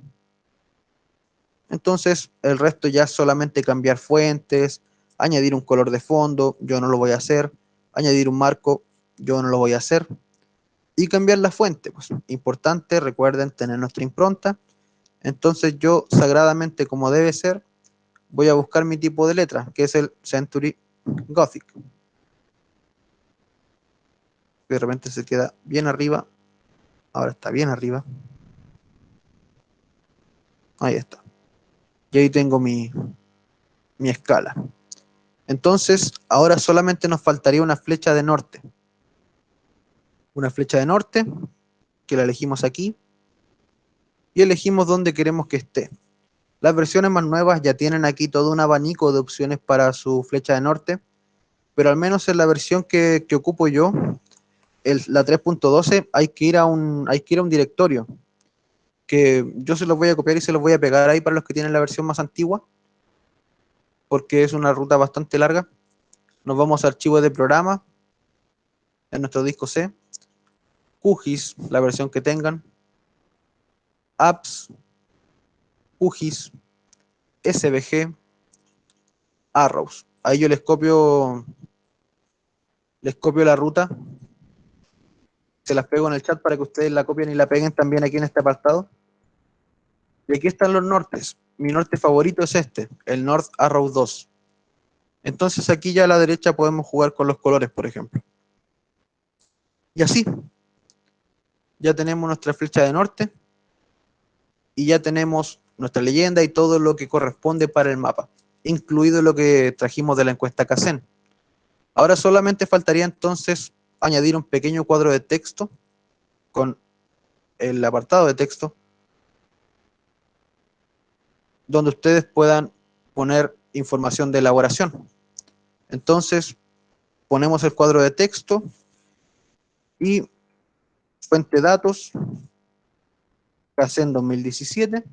Entonces el resto ya es solamente cambiar fuentes, añadir un color de fondo, yo no lo voy a hacer, añadir un marco, yo no lo voy a hacer, y cambiar la fuente. Pues importante, recuerden tener nuestra impronta. Entonces yo sagradamente, como debe ser, voy a buscar mi tipo de letra, que es el Century Gothic. De repente se queda bien arriba, ahora está bien arriba. Ahí está. Y ahí tengo mi escala. Entonces, ahora solamente nos faltaría una flecha de norte. Una flecha de norte, que la elegimos aquí, y elegimos dónde queremos que esté. Las versiones más nuevas ya tienen aquí todo un abanico de opciones para su flecha de norte, pero al menos en la versión que ocupo yo, la 3.12, hay que ir a un directorio, que yo se los voy a copiar y se los voy a pegar ahí para los que tienen la versión más antigua, porque es una ruta bastante larga. Nos vamos a archivos de programa, en nuestro disco C, QGIS, la versión que tengan, apps, QGIS, SVG, arrows. Ahí yo les copio la ruta, se las pego en el chat para que ustedes la copien y la peguen también aquí en este apartado. Y aquí están los nortes. Mi norte favorito es este, el North Arrow 2. Entonces aquí ya a la derecha podemos jugar con los colores, por ejemplo. Y así, ya tenemos nuestra flecha de norte y ya tenemos nuestra leyenda y todo lo que corresponde para el mapa, incluido lo que trajimos de la encuesta Kaizen. Ahora solamente faltaría entonces añadir un pequeño cuadro de texto con el apartado de texto donde ustedes puedan poner información de elaboración. Entonces ponemos el cuadro de texto y fuente datos, Kaizen 2017,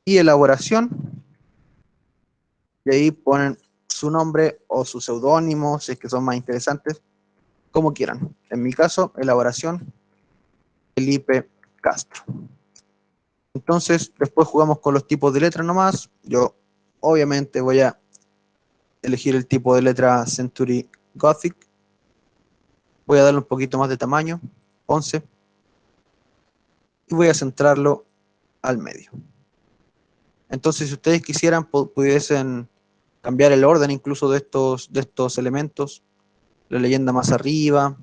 y elaboración, y ahí ponen su nombre o su seudónimo, si es que son más interesantes, como quieran. En mi caso, elaboración, Felipe Castro. Entonces, después jugamos con los tipos de letra nomás. Yo, obviamente, voy a elegir el tipo de letra Century Gothic. Voy a darle un poquito más de tamaño, 11, y voy a centrarlo al medio. Entonces, si ustedes quisieran, pudiesen cambiar el orden incluso de estos elementos. La leyenda más arriba,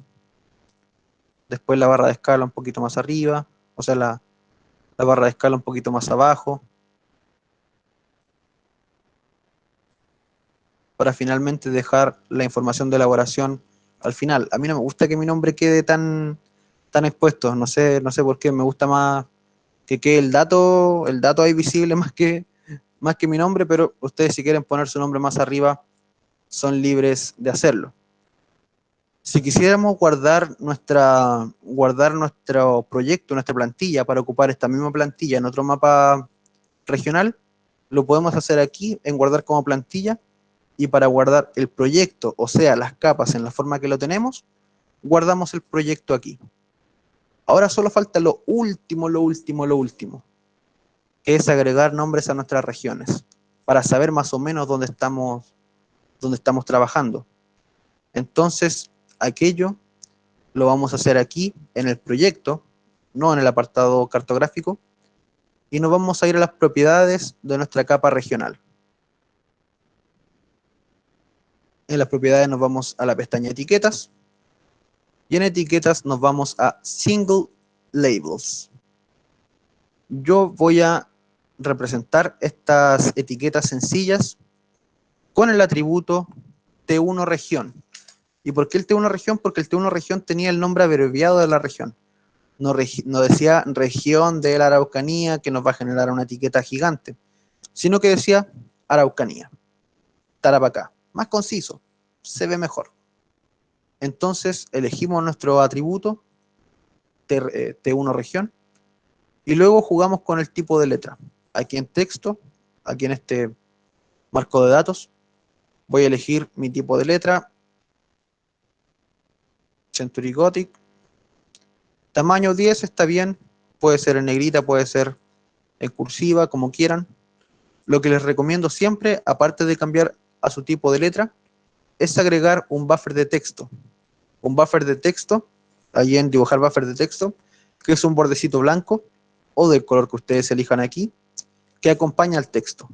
después la barra de escala un poquito más arriba, o sea, la barra de escala un poquito más abajo, para finalmente dejar la información de elaboración al final. A mí no me gusta que mi nombre quede tan expuesto, no sé por qué, me gusta más que quede el dato ahí visible más que mi nombre, pero ustedes si quieren poner su nombre más arriba, son libres de hacerlo. Si quisiéramos guardar nuestro proyecto, nuestra plantilla, para ocupar esta misma plantilla en otro mapa regional, lo podemos hacer aquí en guardar como plantilla, y para guardar el proyecto, o sea, las capas en la forma que lo tenemos, guardamos el proyecto aquí. Ahora solo falta lo último, que es agregar nombres a nuestras regiones, para saber más o menos dónde estamos trabajando. Entonces, aquello lo vamos a hacer aquí en el proyecto, no en el apartado cartográfico, y nos vamos a ir a las propiedades de nuestra capa regional. En las propiedades nos vamos a la pestaña etiquetas, y en etiquetas nos vamos a Single Labels. Yo voy a representar estas etiquetas sencillas con el atributo T1 región. ¿Y por qué el T1 región? Porque el T1 región tenía el nombre abreviado de la región. No decía región de la Araucanía, que nos va a generar una etiqueta gigante, sino que decía Araucanía, Tarapacá. Más conciso, se ve mejor. Entonces elegimos nuestro atributo T1 región, y luego jugamos con el tipo de letra. Aquí en texto, aquí en este marco de datos, voy a elegir mi tipo de letra, Century Gothic, tamaño 10 está bien, puede ser en negrita, puede ser en cursiva, como quieran. Lo que les recomiendo siempre, aparte de cambiar a su tipo de letra, es agregar un buffer de texto. Un buffer de texto, ahí en dibujar buffer de texto, que es un bordecito blanco o del color que ustedes elijan aquí, que acompaña al texto.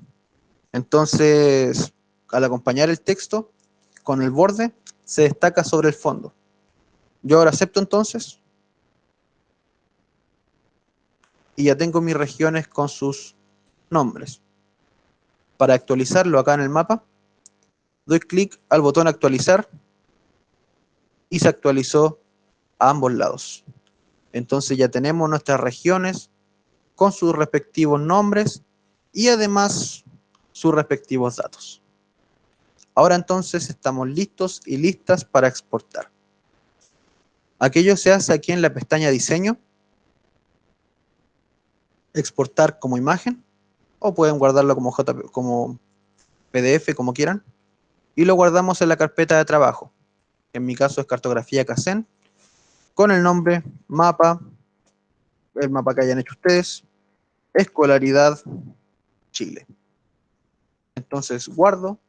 Entonces, al acompañar el texto, con el borde, se destaca sobre el fondo. Yo ahora acepto entonces, y ya tengo mis regiones con sus nombres. Para actualizarlo acá en el mapa, doy clic al botón actualizar, y se actualizó a ambos lados. Entonces ya tenemos nuestras regiones con sus respectivos nombres y además sus respectivos datos. Ahora entonces estamos listos y listas para exportar. Aquello se hace aquí en la pestaña diseño, exportar como imagen, o pueden guardarlo como como PDF, como quieran, y lo guardamos en la carpeta de trabajo. En mi caso es cartografía Kaizen, con el nombre mapa, el mapa que hayan hecho ustedes, escolaridad Chile. Entonces guardo,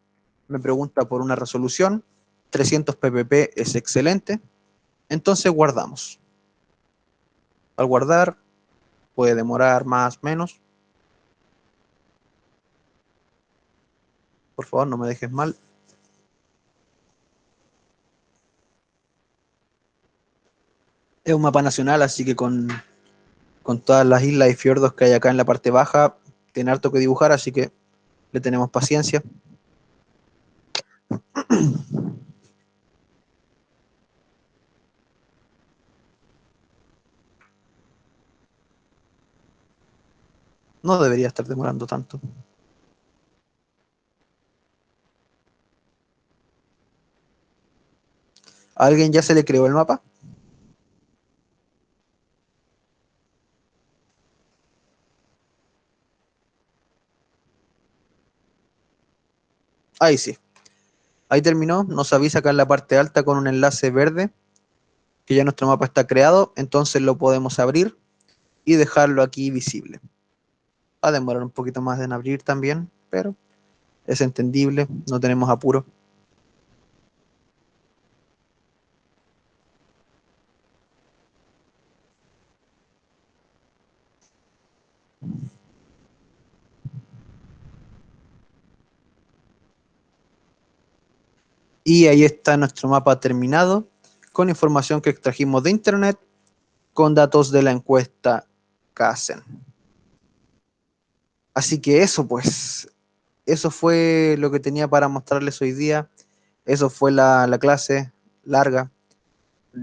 me pregunta por una resolución, 300 ppp es excelente, entonces guardamos. Al guardar puede demorar más, menos. Por favor, no me dejes mal. Es un mapa nacional, así que con todas las islas y fiordos que hay acá en la parte baja, tiene harto que dibujar, así que le tenemos paciencia. No debería estar demorando tanto. ¿A alguien ya se le creó el mapa? Ahí sí. Ahí terminó. Nos avisa acá en la parte alta con un enlace verde que ya nuestro mapa está creado. Entonces lo podemos abrir y dejarlo aquí visible. Va a demorar un poquito más en abrir también, pero es entendible. No tenemos apuro. Y ahí está nuestro mapa terminado, con información que extrajimos de internet, con datos de la encuesta Kassen. Así que eso pues, eso fue lo que tenía para mostrarles hoy día. Eso fue la clase larga.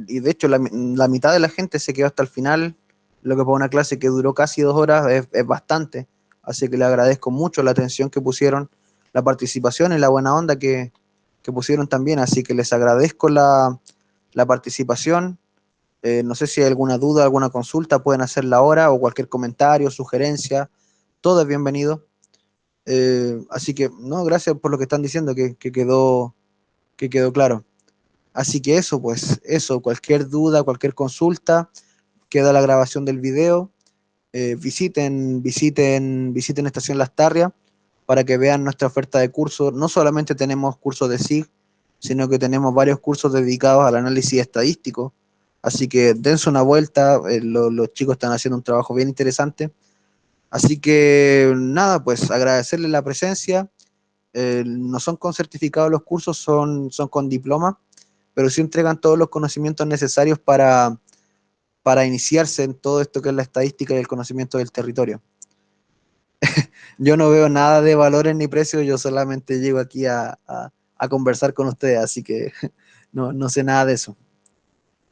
Y de hecho la mitad de la gente se quedó hasta el final, lo que para una clase que duró casi 2 horas es bastante. Así que le agradezco mucho la atención que pusieron, la participación y la buena onda que pusieron también. Así que les agradezco la participación. No sé si hay alguna duda, alguna consulta, pueden hacerla ahora o cualquier comentario, sugerencia, todo es bienvenido. Así que, no, gracias por lo que están diciendo, que quedó claro. Así que eso, pues, eso, cualquier duda, cualquier consulta, queda la grabación del video. Visiten Estación Lastarria para que vean nuestra oferta de cursos. No solamente tenemos cursos de SIG, sino que tenemos varios cursos dedicados al análisis estadístico. Así que dense una vuelta, los chicos están haciendo un trabajo bien interesante. Así que nada, pues agradecerles la presencia. No son con certificado los cursos, son con diploma, pero sí entregan todos los conocimientos necesarios para iniciarse en todo esto que es la estadística y el conocimiento del territorio. Yo no veo nada de valores ni precios, yo solamente llego aquí a conversar con ustedes, así que no sé nada de eso.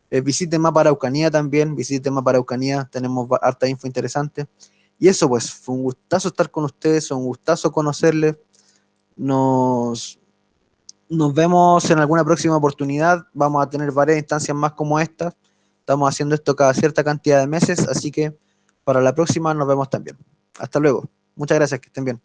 Visiten Mapa Araucanía también, visiten Mapa Araucanía, tenemos harta info interesante. Y eso pues, fue un gustazo estar con ustedes, un gustazo conocerles. Nos, nos vemos en alguna próxima oportunidad, vamos a tener varias instancias más como esta. Estamos haciendo esto cada cierta cantidad de meses, así que para la próxima nos vemos también. Hasta luego. Muchas gracias, que estén bien.